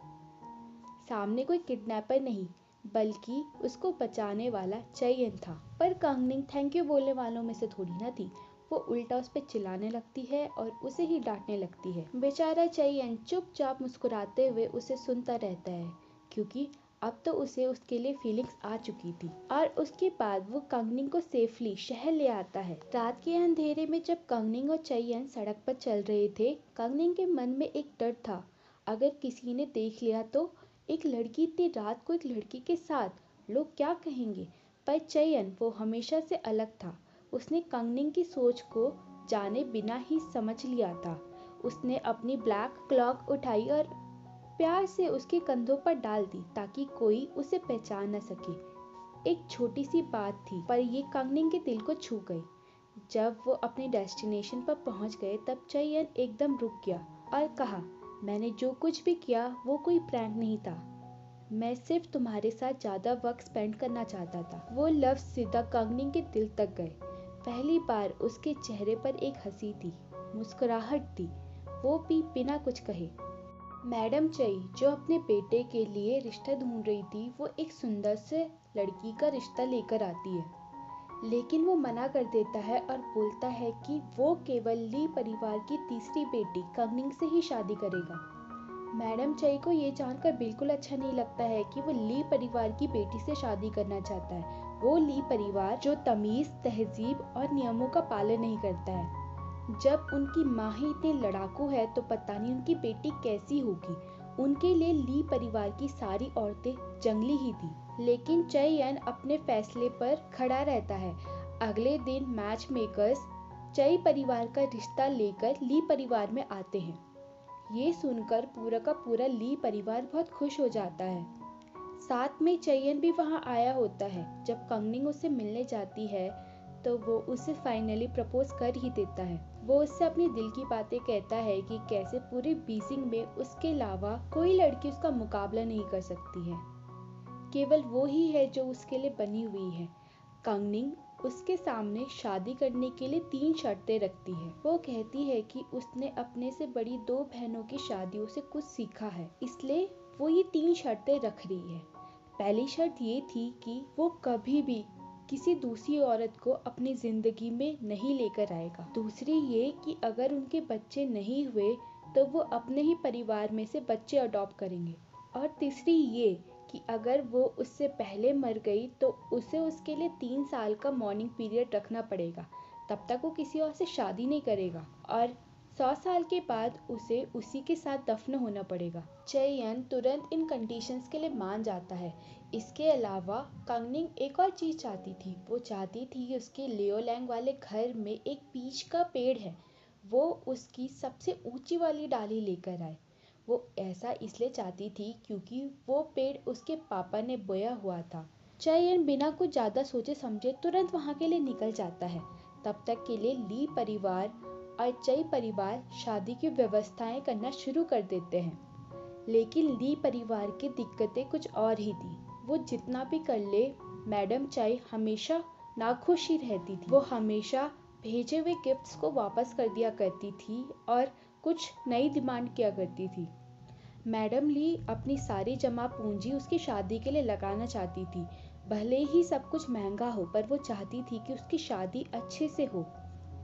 सामने कोई किडनैपर नहीं, बल्कि उसको बचाने वाला चेयन था। पर कांगनिंग थैंक यू बोलने वालों में से थोड़ी ना थी। वो उल्टा उस पर चिल्लाने लगती है और उसे ही डांटने लगती है। बेचारा चेयन चुपचाप मुस्कुराते हुए उसे सुनता रहता है, क्योंकि अब तो उसे उसके लिए फीलिंग्स आ चुकी थी। और उसके बाद वो कांगनिंग को सेफली शहर ले आता है। रात के अंधेरे में जब कांगनिंग और चेयन सड़क पर चल रहे थे, कांगनिंग के मन में एक डर था, अगर किसी ने देख लिया तो। एक लड़की इतनी रात को एक लड़की के साथ, लोग क्या कहेंगे। पर चेयन वो हमेशा से अलग था। उसने कांगनिंग की सोच को जाने बिना ही समझ लिया था। उसने अपनी ब्लैक क्लॉक उठाई और प्यार से उसके कंधों पर डाल दी ताकि कोई उसे पहचान न सके। एक छोटी सी बात थी, पर ये कांगनिंग के दिल को छू गई। जब वो अपने डेस्टिनेशन पर पहुंच गए तब चेयन एकदम रुक गया और कहा, मैंने जो कुछ भी किया वो कोई प्रैंक नहीं था, मैं सिर्फ तुम्हारे साथ ज्यादा वक्त स्पेंड करना चाहता था। वो लफ्ज सीधा कांगनिंग के दिल तक गए। पहली बार उसके चेहरे पर एक हंसी थी, मुस्कुराहट थी, वो भी बिना कुछ कहे। मैडम चई जो अपने बेटे के लिए रिश्ता ढूंढ रही थी, वो एक सुंदर से लड़की का रिश्ता लेकर आती है, लेकिन वो मना कर देता है और बोलता है कि वो केवल ली परिवार की तीसरी बेटी कांगनिंग से ही शादी करेगा। मैडम चई को ये जानकर बिल्कुल अच्छा नहीं लगता है कि वो ली परिवार की बेटी से शादी करना चाहता है। वो ली परिवार जो तमीज, तहजीब और नियमों का पालन नहीं करता है। जब उनकी माँ ही इतनी लड़ाकू है तो पता नहीं उनकी बेटी कैसी होगी। उनके लिए ली परिवार की सारी औरतें जंगली ही थी। लेकिन चेयन अपने फैसले पर खड़ा रहता है। अगले दिन मैच मेकर्स चई परिवार का रिश्ता लेकर ली परिवार में आते हैं। ये सुनकर पूरा का पूरा ली परिवार बहुत खुश हो जाता है। साथ में चेयन भी वहां आया होता है। जब कांगनिंग उससे मिलने जाती है तो वो उसे फाइनली प्रपोज कर ही देता है। वो उससे अपनी दिल की बातें कहता है कि कैसे पूरे बीजिंग में उसके अलावा कोई लड़की उसका मुकाबला नहीं कर सकती है, केवल वो ही है जो उसके लिए बनी हुई है। कांगनिंग उसके सामने शादी करने के लिए 3 शर्तें रखती है। वो कहती है कि उसने अपने से बड़ी 2 बहनों की शादियों से कुछ सीखा है, इसलिए वो ये 3 शर्तें रख रही है। पहली शर्त ये थी कि वो कभी भी किसी दूसरी औरत को अपनी जिंदगी में नहीं लेकर आएगा। दूसरी ये कि अगर उनके बच्चे नहीं हुए तो वो अपने ही परिवार में से बच्चे अडॉप्ट करेंगे। और तीसरी ये कि अगर वो उससे पहले मर गई तो उसे उसके लिए 3 साल का मॉर्निंग पीरियड रखना पड़ेगा, तब तक वो किसी और से शादी नहीं करेगा, और 100 साल के बाद उसे उसी के साथ दफन होना पड़ेगा। चेयन तुरंत इन कंडीशंस के लिए मान जाता है। इसके अलावा कांगनिंग एक और चीज चाहती थी। वो चाहती थी कि उसके लियोलैंग वाले घर में एक पीच का पेड़ है, वो उसकी सबसे ऊंची वाली डाली लेकर आए। वो ऐसा इसलिए चाहती थी क्योंकि वो पेड़ उसके पापा ने बोया हुआ था। चेयन बिना कुछ ज्यादा सोचे समझे तुरंत वहां के लिए निकल जाता है। तब तक के लिए ली परिवार और चई परिवार शादी की व्यवस्थाएं करना शुरू कर देते हैं। लेकिन ली परिवार की दिक्कतें कुछ और ही थी। वो जितना भी कर ले, मैडम चई हमेशा नाखुश ही रहती थी। वो हमेशा भेजे हुए गिफ्ट्स को वापस कर दिया करती थी और कुछ नई डिमांड किया करती थी। मैडम ली अपनी सारी जमा पूंजी उसकी शादी के लिए लगाना चाहती थी। भले ही सब कुछ महंगा हो, पर वो चाहती थी कि उसकी शादी अच्छे से हो।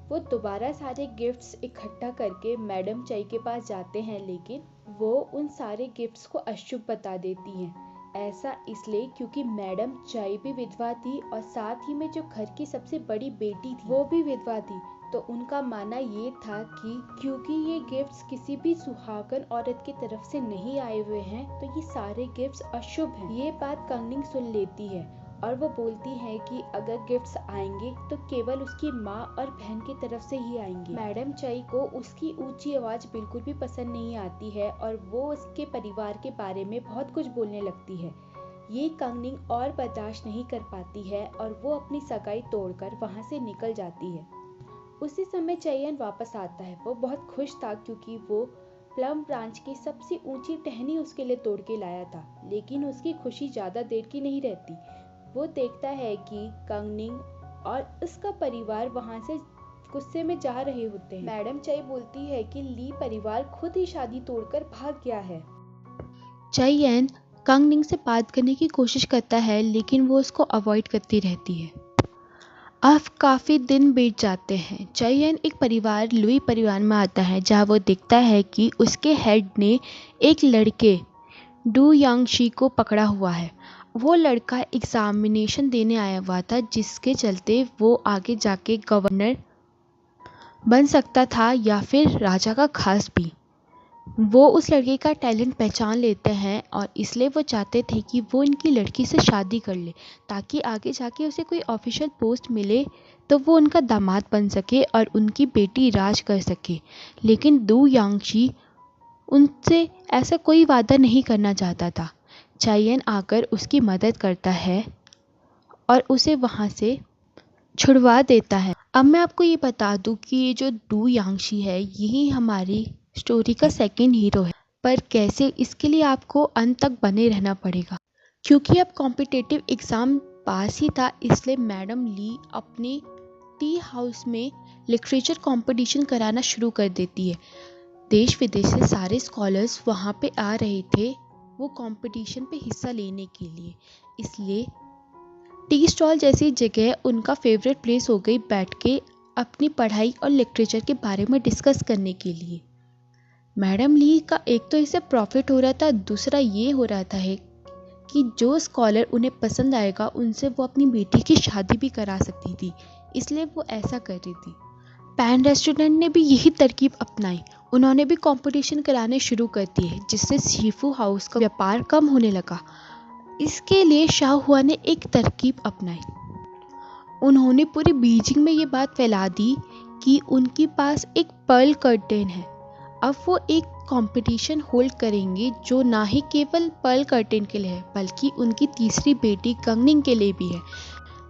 वो दोबारा सारे गिफ्ट्स इकट्ठा करके मैडम चाई के पास जाते हैं, लेकिन वो उन सारे गिफ्ट्स को अशुभ बता देती हैं। ऐसा इसलिए क्योंकि मैडम चाई भी विधवा थी और साथ ही में जो घर की सबसे बड़ी बेटी थी वो भी विधवा थी। तो उनका मानना ये था कि क्योंकि ये गिफ्ट्स किसी भी सुहागन औरत की तरफ से नहीं आए हुए हैं, तो ये सारे गिफ्ट्स अशुभ हैं। ये बात कंगनिंग सुन लेती है और वो बोलती है कि अगर गिफ्ट्स आएंगे तो केवल उसकी माँ और बहन की तरफ से ही आएंगे। मैडम चाई को उसकी ऊंची आवाज बिल्कुल भी पसंद नहीं आती है और वो उसके परिवार के बारे में बहुत कुछ बोलने लगती है। ये कंगनिंग और बर्दाश्त नहीं कर पाती है और वो अपनी सगाई तोड़कर वहाँ से निकल जाती है। उसी समय चयन वापस आता है। वो बहुत खुश था क्योंकि वो प्लम ब्रांच की सबसे ऊंची टहनी उसके लिए तोड़ के लाया था, लेकिन उसकी खुशी ज्यादा देर की नहीं रहती। वो देखता है कि कंगनिंग और उसका परिवार वहां से गुस्से में जा रहे होते हैं। मैडम चाई बोलती है कि ली परिवार खुद ही शादी तोड़कर भाग गया है।
चयन कंगनिंग से बात करने की कोशिश करता है, लेकिन वो उसको अवॉइड करती रहती है। अब काफ़ी दिन बीत जाते हैं। चयन एक परिवार लुई परिवार में आता है, जहाँ वो देखता है कि उसके हेड ने एक लड़के डू यांगशी को पकड़ा हुआ है। वो लड़का एग्जामिनेशन देने आया हुआ था, जिसके चलते वो आगे जाके गवर्नर बन सकता था या फिर राजा का खास भी। वो उस लड़के का टैलेंट पहचान लेते हैं और इसलिए वो चाहते थे कि वो इनकी लड़की से शादी कर ले, ताकि आगे जाके उसे कोई ऑफिशियल पोस्ट मिले तो वो उनका दामाद बन सके और उनकी बेटी राज कर सके। लेकिन डू यांगशी उनसे ऐसा कोई वादा नहीं करना चाहता था। चायन आकर उसकी मदद करता है और उसे वहाँ से छुड़वा देता है। अब मैं आपको ये बता दूँ कि ये जो डू यांगशी है, यही हमारी स्टोरी का सेकंड हीरो है। पर कैसे, इसके लिए आपको अंत तक बने रहना पड़ेगा। क्योंकि अब कॉम्पिटिटिव एग्ज़ाम पास ही था, इसलिए मैडम ली अपने टी हाउस में लिटरेचर कंपटीशन कराना शुरू कर देती है। देश विदेश से सारे स्कॉलर्स वहाँ पे आ रहे थे वो कंपटीशन पे हिस्सा लेने के लिए, इसलिए टी स्टॉल जैसी जगह उनका फेवरेट प्लेस हो गई बैठ के अपनी पढ़ाई और लिटरेचर के बारे में डिस्कस करने के लिए। मैडम ली का एक तो इससे प्रॉफिट हो रहा था, दूसरा ये हो रहा था है कि जो स्कॉलर उन्हें पसंद आएगा उनसे वो अपनी बेटी की शादी भी करा सकती थी, इसलिए वो ऐसा कर रही थी। पैन रेस्टोरेंट ने भी यही तरकीब अपनाई। उन्होंने भी कंपटीशन कराने शुरू कर दिए, जिससे सीफूड हाउस का व्यापार कम होने लगा। इसके लिए शाहुआ ने एक तरकीब अपनाई। उन्होंने पूरे बीजिंग में ये बात फैला दी कि उनके पास एक पर्ल कर्टेन है। अब वो एक कंपटीशन होल्ड करेंगे जो ना ही केवल पर्ल कर्टेन के लिए है, बल्कि उनकी तीसरी बेटी कंगनिंग के लिए भी है।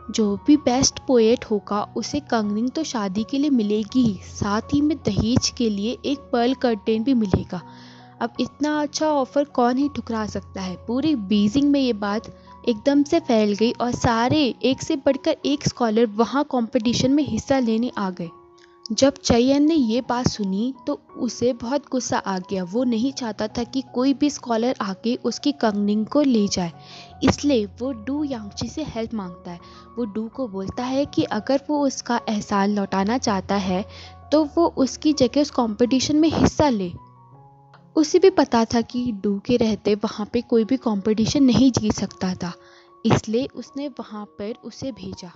जो भी बेस्ट पोएट होगा उसे कंगनिंग तो शादी के लिए मिलेगी ही, साथ ही में दहेज के लिए एक पर्ल कर्टेन भी मिलेगा। अब इतना अच्छा ऑफर कौन ही ठुकरा सकता है। पूरी बीजिंग में ये बात एकदम से फैल गई और सारे एक से बढ़कर एक स्कॉलर वहाँ कंपटीशन में हिस्सा लेने आ गए। जब चयन ने ये बात सुनी तो उसे बहुत गुस्सा आ गया। वो नहीं चाहता था कि कोई भी स्कॉलर आके उसकी कंगनिंग को ले जाए, इसलिए वो डू यांगशी से हेल्प मांगता है। वो डू को बोलता है कि अगर वो उसका एहसान लौटाना चाहता है तो वो उसकी जगह उस कंपटीशन में हिस्सा ले। उसे भी पता था कि डू के रहते वहाँ पे कोई भी कंपटीशन नहीं जीत सकता था, इसलिए उसने वहाँ पर उसे भेजा।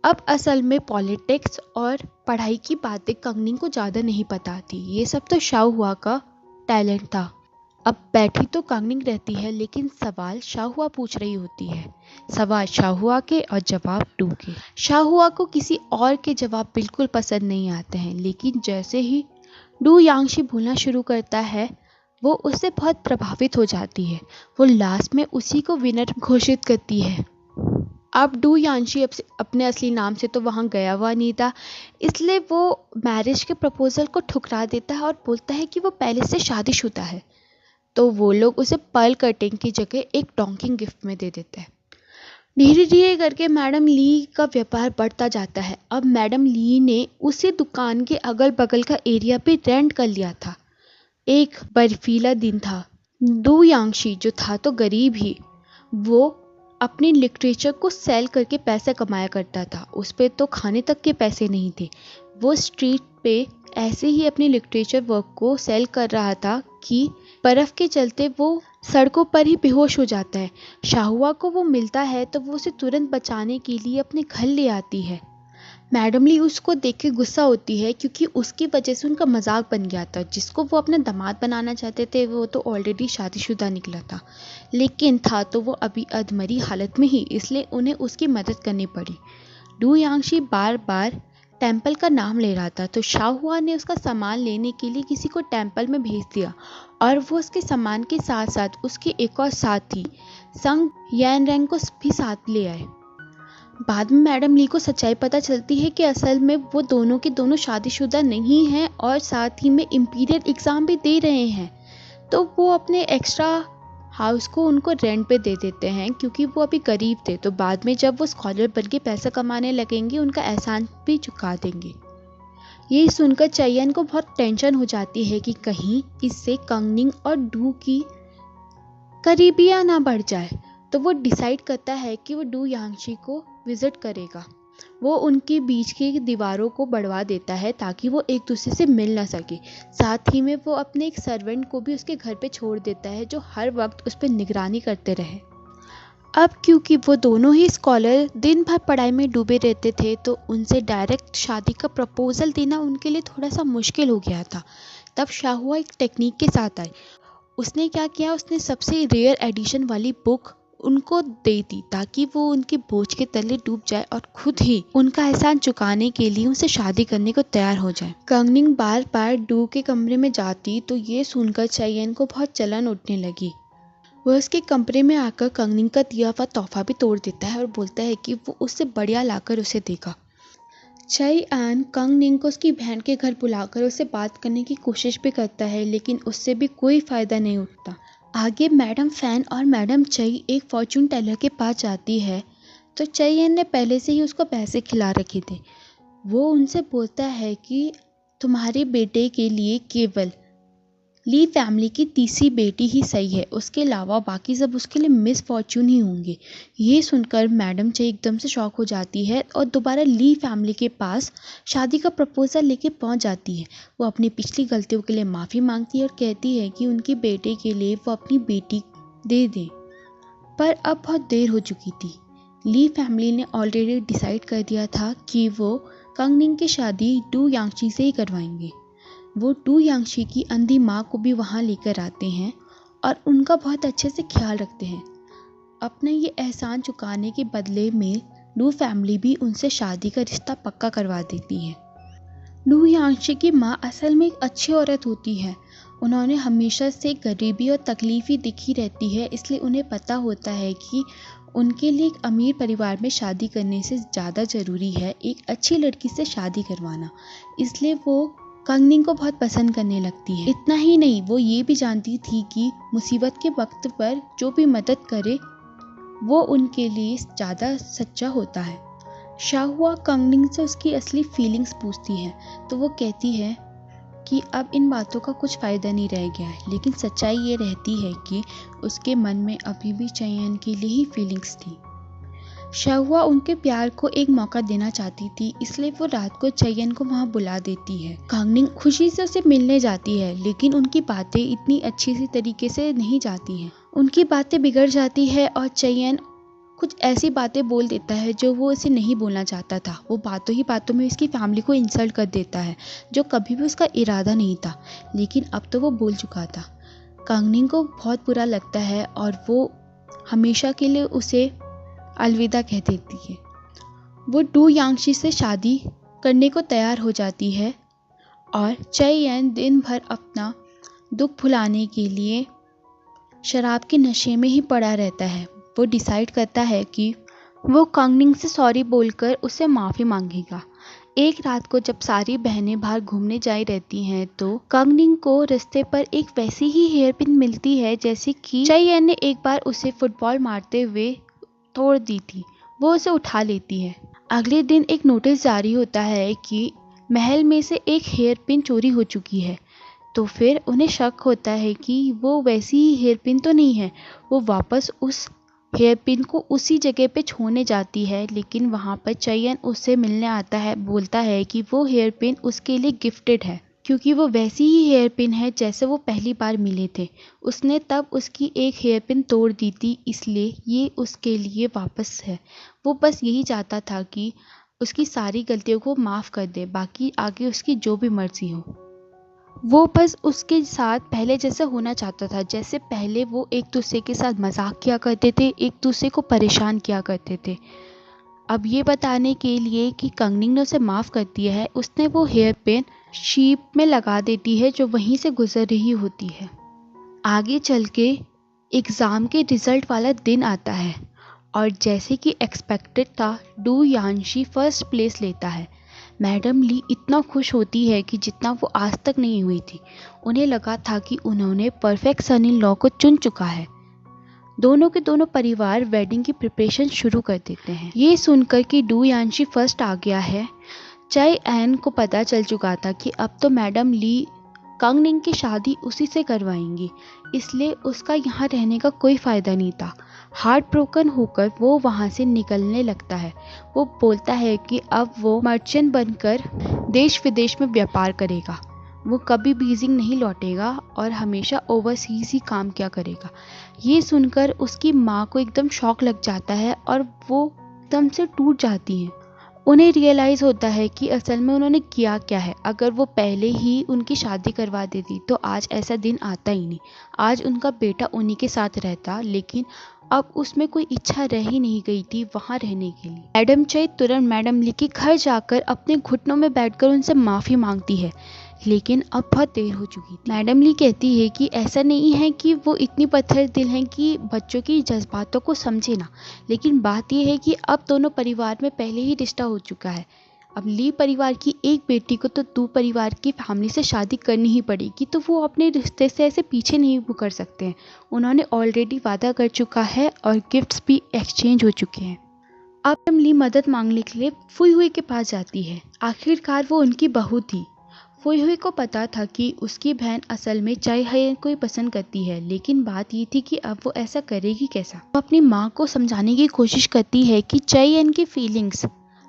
अब असल में पॉलिटिक्स और पढ़ाई की बातें कंगनिंग को ज़्यादा नहीं पता थी, ये सब तो शाहुआ का टैलेंट था। अब बैठी तो कंगनिंग रहती है, लेकिन सवाल शाहुआ पूछ रही होती है। सवाल शाहुआ के और जवाब डू के। शाहुआ को किसी और के जवाब बिल्कुल पसंद नहीं आते हैं, लेकिन जैसे ही डू यांगशी बोलना शुरू करता है वो उससे बहुत प्रभावित हो जाती है। वो लास्ट में उसी को विनर घोषित करती है। अब डू यांगशी अपने असली नाम से तो वहाँ गया हुआ नहीं था, इसलिए वो मैरिज के प्रपोजल को ठुकरा देता है और बोलता है कि वो पहले से शादीशुदा है। तो वो लोग उसे पर्ल कटिंग की जगह एक डोंकी गिफ्ट में दे देते हैं। धीरे धीरे करके मैडम ली का व्यापार बढ़ता जाता है। अब मैडम ली ने उसी दुकान के अगल बगल का एरिया भी रेंट कर लिया था। एक बर्फीला दिन था। डू यांगशी जो था तो गरीब ही, वो अपनी लिटरेचर को सेल करके पैसे कमाया करता था। उस पे तो खाने तक के पैसे नहीं थे। वो स्ट्रीट पे ऐसे ही अपनी लिटरेचर वर्क को सेल कर रहा था कि बर्फ़ के चलते वो सड़कों पर ही बेहोश हो जाता है। शाहुआ को वो मिलता है तो वो उसे तुरंत बचाने के लिए अपने घर ले आती है। मैडम ली उसको देख के गुस्सा होती है क्योंकि उसकी वजह से उनका मजाक बन गया था। जिसको वो अपना दामाद बनाना चाहते थे वो तो ऑलरेडी शादीशुदा निकला था, लेकिन था तो वो अभी अधमरी हालत में ही, इसलिए उन्हें उसकी मदद करनी पड़ी। डू यांगशी बार बार टेम्पल का नाम ले रहा था तो शाहुआ ने उसका सामान लेने के लिए किसी को टेम्पल में भेज दिया और वो उसके सामान के साथ साथ उसके एक और साथी संग यानरेंग को भी साथ ले आए। बाद में मैडम ली को सच्चाई पता चलती है कि असल में वो दोनों के दोनों शादीशुदा नहीं हैं और साथ ही में इंपीरियल एग्ज़ाम भी दे रहे हैं। तो वो अपने एक्स्ट्रा हाउस को उनको रेंट पे दे देते हैं क्योंकि वो अभी गरीब थे। तो बाद में जब वो स्कॉलर बन के पैसा कमाने लगेंगे उनका एहसान भी चुका देंगे। ये सुनकर चयन को बहुत टेंशन हो जाती है कि कहीं इससे कंगनिंग और डू की करीबियाँ ना बढ़ जाए। तो वो डिसाइड करता है कि वो डू यांगशी को विज़िट करेगा। वो उनके बीच की दीवारों को बढ़वा देता है ताकि वो एक दूसरे से मिल ना सके। साथ ही में वो अपने एक सर्वेंट को भी उसके घर पे छोड़ देता है जो हर वक्त उस पर निगरानी करते रहे। अब क्योंकि वो दोनों ही स्कॉलर दिन भर पढ़ाई में डूबे रहते थे तो उनसे डायरेक्ट शादी का प्रपोज़ल देना उनके लिए थोड़ा सा मुश्किल हो गया था। तब शाहुआ एक टेक्निक के साथ आए। उसने क्या किया, उसने सबसे रेयर एडिशन वाली बुक उनको दे दी ताकि वो उनके बोझ के तले डूब जाए और खुद ही उनका एहसान चुकाने के लिए उनसे शादी करने को तैयार हो जाए। कंगनिंग बार बार डू के कमरे में जाती तो ये सुनकर चयन को बहुत जलन उठने लगी। वह उसके कमरे में आकर कंगनिंग का दिया हुआ तोहफा भी तोड़ देता है और बोलता है कि वो उससे बढ़िया लाकर उसे देगा। चैन कंगनिंग को उसकी बहन के घर बुलाकर उससे बात करने की कोशिश भी करता है लेकिन उससे भी कोई फ़ायदा नहीं उठता। आगे मैडम फैन और मैडम चई एक फॉर्चून टेलर के पास जाती है तो चैन ने पहले से ही उसको पैसे खिला रखे थे। वो उनसे बोलता है कि तुम्हारे बेटे के लिए केवल ली फैमिली की तीसरी बेटी ही सही है, उसके अलावा बाकी सब उसके लिए मिस फॉर्चून ही होंगे। ये सुनकर मैडम चे एकदम से शॉक हो जाती है और दोबारा ली फैमिली के पास शादी का प्रपोज़ल लेके पहुंच जाती है। वो अपनी पिछली गलतियों के लिए माफ़ी मांगती है और कहती है कि उनके बेटे के लिए वो अपनी बेटी दे दें, पर अब बहुत देर हो चुकी थी। ली फैमिली ने ऑलरेडी डिसाइड कर दिया था कि वो कंगनिंग की शादी डू यांगशी से ही करवाएंगे। वो डू यांगशी की अंधी माँ को भी वहाँ लेकर आते हैं और उनका बहुत अच्छे से ख्याल रखते हैं। अपने ये एहसान चुकाने के बदले में डू फैमिली भी उनसे शादी का रिश्ता पक्का करवा देती है। डू यांगशी की माँ असल में एक अच्छी औरत होती है। उन्होंने हमेशा से गरीबी और तकलीफ ही दिखी रहती है, इसलिए उन्हें पता होता है कि उनके लिए एक अमीर परिवार में शादी करने से ज़्यादा ज़रूरी है एक अच्छी लड़की से शादी करवाना। इसलिए वो कंगनिंग को बहुत पसंद करने लगती है। इतना ही नहीं, वो ये भी जानती थी कि मुसीबत के वक्त पर जो भी मदद करे वो उनके लिए ज़्यादा सच्चा होता है। शाहुआ कंगनिंग से उसकी असली फीलिंग्स पूछती है तो वो कहती है कि अब इन बातों का कुछ फ़ायदा नहीं रह गया है, लेकिन सच्चाई ये रहती है कि उसके मन में अभी भी चयन के लिए ही फीलिंग्स थी। शाहुआ उनके प्यार को एक मौका देना चाहती थी, इसलिए वो रात को चयन को वहाँ बुला देती है। कंगनिंग खुशी से उसे मिलने जाती है लेकिन उनकी बातें इतनी अच्छी सी तरीके से नहीं जाती हैं। उनकी बातें बिगड़ जाती है और चयन कुछ ऐसी बातें बोल देता है जो वो उसे नहीं बोलना चाहता था। वो बातों ही बातों में उसकी फैमिली को इंसल्ट कर देता है जो कभी भी उसका इरादा नहीं था, लेकिन अब तो वो बोल चुका था। कंगनिंग को बहुत बुरा लगता है और वो हमेशा के लिए उसे अलविदा कह देती है। वो डू यांगशी से शादी करने को तैयार हो जाती है और चैन दिन भर अपना दुख भुलाने के लिए शराब के नशे में ही पड़ा रहता है। वो डिसाइड करता है कि वो कंगनिंग से सॉरी बोलकर उससे माफ़ी मांगेगा। एक रात को जब सारी बहनें बाहर घूमने जाई रहती हैं तो कंगनिंग को रास्ते पर एक वैसी ही हेयर पिन मिलती है जैसे कि चैन ने एक बार उसे फुटबॉल मारते हुए तोड़ दी थी। वो उसे उठा लेती है। अगले दिन एक नोटिस जारी होता है कि महल में से एक हेयर पिन चोरी हो चुकी है। तो फिर उन्हें शक होता है कि वो वैसी ही हेयर पिन तो नहीं है। वो वापस उस हेयर पिन को उसी जगह पे छोड़ने जाती है, लेकिन वहाँ पर चयन उससे मिलने आता है, बोलता है कि वो हेयर पिन उसके लिए गिफ्टेड है, क्योंकि वो वैसी ही हेयर पिन है जैसे वो पहली बार मिले थे। उसने तब उसकी एक हेयर पिन तोड़ दी थी, इसलिए ये उसके लिए वापस है। वो बस यही चाहता था कि उसकी सारी गलतियों को माफ़ कर दे, बाकी आगे उसकी जो भी मर्जी हो। वो बस उसके साथ पहले जैसा होना चाहता था, जैसे पहले वो एक दूसरे के साथ मजाक किया करते थे, एक दूसरे को परेशान किया करते थे। अब ये बताने के लिए कि कंगनिंग ने उसे माफ़ कर दिया है, उसने वो हेयर पिन शीप में लगा देती है जो वहीं से गुजर रही होती है। आगे चल के एग्ज़ाम के रिज़ल्ट वाला दिन आता है और जैसे कि एक्सपेक्टेड था, डू यांशी फर्स्ट प्लेस लेता है। मैडम ली इतना खुश होती है कि जितना वो आज तक नहीं हुई थी। उन्हें लगा था कि उन्होंने परफेक्ट सन इन लॉ को चुन चुका है। दोनों के दोनों परिवार वेडिंग की प्रिपरेशन शुरू कर देते हैं। ये सुनकर कि डू यांशी फर्स्ट आ गया है, चाय एन को पता चल चुका था कि अब तो मैडम ली कंगनिंग की शादी उसी से करवाएंगी, इसलिए उसका यहाँ रहने का कोई फ़ायदा नहीं था। हार्ट ब्रोकन होकर वो वहाँ से निकलने लगता है। वो बोलता है कि अब वो मर्चेंट बनकर देश विदेश में व्यापार करेगा। वो कभी बीजिंग नहीं लौटेगा और हमेशा ओवरसीज ही काम किया करेगा। ये सुनकर उसकी माँ को एकदम शॉक लग जाता है और वो एकदम से टूट जाती हैं। उन्हें रियलाइज़ होता है कि असल में उन्होंने किया क्या है। अगर वो पहले ही उनकी शादी करवा देती तो आज ऐसा दिन आता ही नहीं। आज उनका बेटा उन्हीं के साथ रहता, लेकिन अब उसमें कोई इच्छा रह ही नहीं गई थी वहाँ रहने के लिए। मैडम चई तुरंत मैडम ली के घर जाकर अपने घुटनों में बैठकर उनसे माफ़ी मांगती है, लेकिन अब बहुत देर हो चुकी थी। मैडम ली कहती है कि ऐसा नहीं है कि वो इतनी पत्थर दिल हैं कि बच्चों की जज्बातों को समझे ना, लेकिन बात यह है कि अब दोनों परिवार में पहले ही रिश्ता हो चुका है। अब ली परिवार की एक बेटी को तो दू परिवार की फैमिली से शादी करनी ही पड़ेगी, तो वो अपने रिश्ते से ऐसे पीछे नहीं मुकर सकते हैं। उन्होंने ऑलरेडी वादा कर चुका है और गिफ्ट्स भी एक्सचेंज हो चुके हैं। अब ली मदद मांगने के लिए फुई हुई के पास जाती है। आखिरकार वो उनकी बहू थी। फुई हुई को पता था कि उसकी बहन असल में चाय हयन को ही पसंद करती है, लेकिन बात ये थी कि अब वो ऐसा करेगी कैसा। वो अपनी माँ को समझाने की कोशिश करती है कि चाय हयन की फीलिंग्स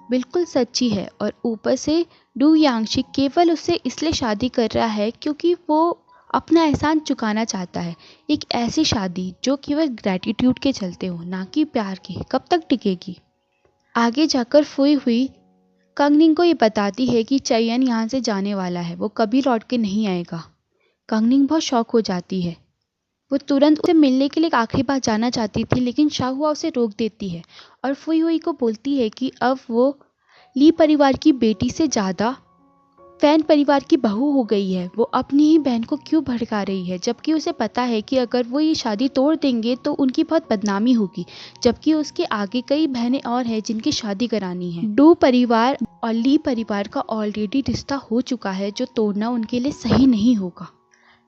बिल्कुल सच्ची है और ऊपर से डू यांशी केवल उससे इसलिए शादी कर रहा है क्योंकि वो अपना एहसान चुकाना चाहता है। एक ऐसी शादी जो केवल ग्रैटिट्यूड के चलते हो, ना कि प्यार के, कब तक टिकेगी। आगे जाकर फुई हुई कंगनिंग को ये बताती है कि चयन यहाँ से जाने वाला है, वो कभी लौट के नहीं आएगा। कंगनिंग बहुत शॉक हो जाती है। वो तुरंत उसे मिलने के लिए एक आखिरी बार जाना चाहती थी, लेकिन शाहुआ उसे रोक देती है और फुई हुई को बोलती है कि अब वो ली परिवार की बेटी से ज़्यादा फैन परिवार की बहू हो गई है। वो अपनी ही बहन को क्यों भड़का रही है, जबकि उसे पता है कि अगर वो ये शादी तोड़ देंगे तो उनकी बहुत बदनामी होगी, जबकि उसके आगे कई बहनें और हैं जिनकी शादी करानी है। डू परिवार और ली परिवार का ऑलरेडी रिश्ता हो चुका है, जो तोड़ना उनके लिए सही नहीं होगा।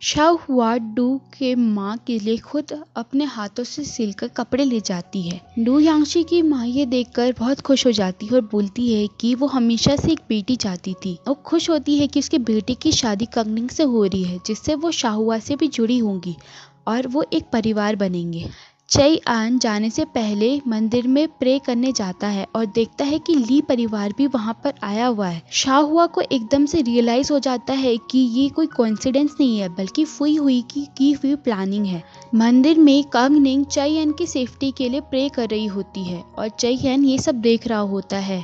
शाहुआ डू के माँ के लिए खुद अपने हाथों से सिलकर कपड़े ले जाती है। डू यांशी की माँ ये देखकर बहुत खुश हो जाती है और बोलती है कि वो हमेशा से एक बेटी चाहती थी। वो खुश होती है कि उसके बेटे की शादी कंगनिंग से हो रही है, जिससे वो शाहुआ से भी जुड़ी होंगी और वो एक परिवार बनेंगे। चई आन जाने से पहले मंदिर में प्रे करने जाता है और देखता है कि ली परिवार भी वहाँ पर आया हुआ है। शाहुआ को एकदम से रियलाइज हो जाता है कि ये कोई कोइंसिडेंस नहीं है, बल्कि फुई हुई की हुई प्लानिंग है। मंदिर में कंगनिंग चईयन की सेफ्टी के लिए प्रे कर रही होती है और चईयन ये सब देख रहा होता है।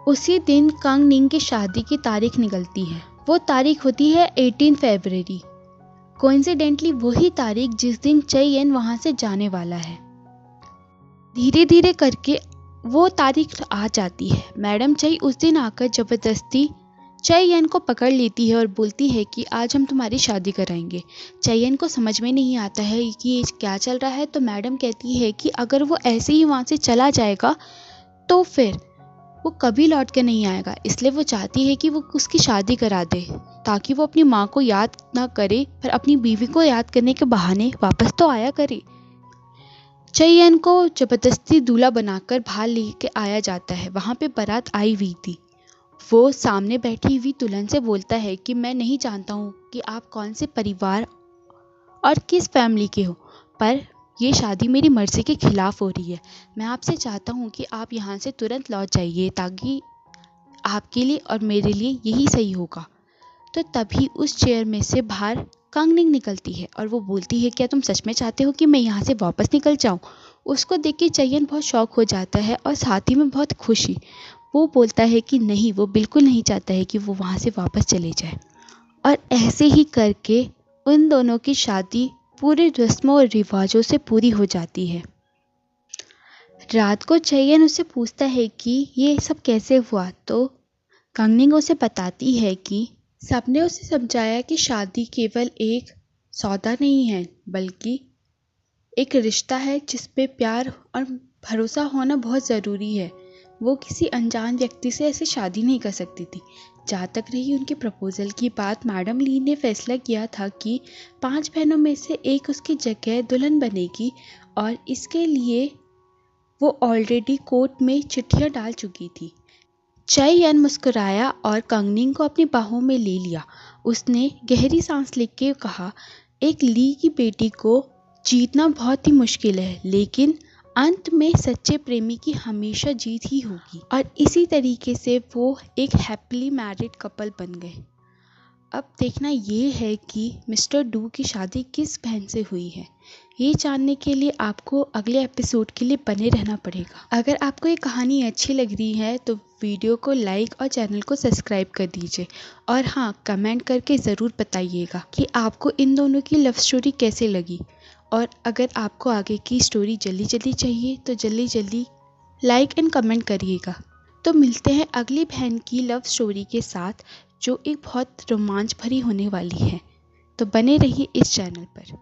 उसी दिन कंगनिंग की शादी की तारीख निकलती है। वो तारीख होती है 18 फरवरी। कोइंसिडेंटली वही तारीख जिस दिन चईयन वहाँ से जाने वाला है। धीरे धीरे करके वो तारीख आ जाती है। मैडम चई उस दिन आकर जबरदस्ती चईयन को पकड़ लेती है और बोलती है कि आज हम तुम्हारी शादी कराएंगे। चईयन को समझ में नहीं आता है कि ये क्या चल रहा है, तो मैडम कहती है कि अगर वो ऐसे ही वहाँ से चला जाएगा तो फिर वो कभी लौट के नहीं आएगा, इसलिए वो चाहती है कि वो उसकी शादी करा दे ताकि वो अपनी माँ को याद ना करे पर अपनी बीवी को याद करने के बहाने वापस तो आया करे। चईयन को जबरदस्ती दूल्हा बनाकर बाहर लेके आया जाता है। वहाँ पे बारात आई हुई थी। वो सामने बैठी हुई दुल्हन से बोलता है कि मैं नहीं जानता हूँ कि आप कौन से परिवार और किस फैमिली के हो, पर ये शादी मेरी मर्जी के खिलाफ हो रही है। मैं आपसे चाहता हूँ कि आप यहाँ से तुरंत लौट जाइए, ताकि आपके लिए और मेरे लिए यही सही होगा। तो तभी उस चेयर में से बाहर कांगनिंग निकलती है और वो बोलती है, क्या तुम सच में चाहते हो कि मैं यहाँ से वापस निकल जाऊँ? उसको देख के चयन बहुत शौक हो जाता है और साथ ही में बहुत खुशी। वो बोलता है कि नहीं, वो बिल्कुल नहीं चाहता है कि वो वहाँ से वापस चले जाए। और ऐसे ही करके उन दोनों की शादी पूरे रस्मों और रिवाजों से पूरी हो जाती है। रात को चयन उससे पूछता है कि ये सब कैसे हुआ, तो कांगनिंग उसे बताती है कि सबने उसे समझाया कि शादी केवल एक सौदा नहीं है, बल्कि एक रिश्ता है जिसपे प्यार और भरोसा होना बहुत ज़रूरी है। वो किसी अनजान व्यक्ति से ऐसे शादी नहीं कर सकती थी। जहाँ तक रही उनके प्रपोजल की बात, मैडम ली ने फैसला किया था कि 5 बहनों में से एक उसकी जगह दुल्हन बनेगी, और इसके लिए वो ऑलरेडी कोर्ट में चिट्ठियाँ डाल चुकी थी। चयन मुस्कुराया और कांगनिंग को अपनी बाहों में ले लिया। उसने गहरी सांस लेके कहा, एक ली की बेटी को जीतना बहुत ही मुश्किल है, लेकिन अंत में सच्चे प्रेमी की हमेशा जीत ही होगी। और इसी तरीके से वो एक हैप्पीली मैरिड कपल बन गए। अब देखना ये है कि मिस्टर डू की शादी किस बहन से हुई है। ये जानने के लिए आपको अगले एपिसोड के लिए बने रहना पड़ेगा। अगर आपको ये कहानी अच्छी लग रही है तो वीडियो को लाइक और चैनल को सब्सक्राइब कर दीजिए। और हाँ, कमेंट करके ज़रूर बताइएगा कि आपको इन दोनों की लव स्टोरी कैसे लगी। और अगर आपको आगे की स्टोरी जल्दी जल्दी चाहिए तो जल्दी जल्दी लाइक एंड कमेंट करिएगा। तो मिलते हैं अगली बहन की लव स्टोरी के साथ, जो एक बहुत रोमांच भरी होने वाली है। तो बने रहिए इस चैनल पर।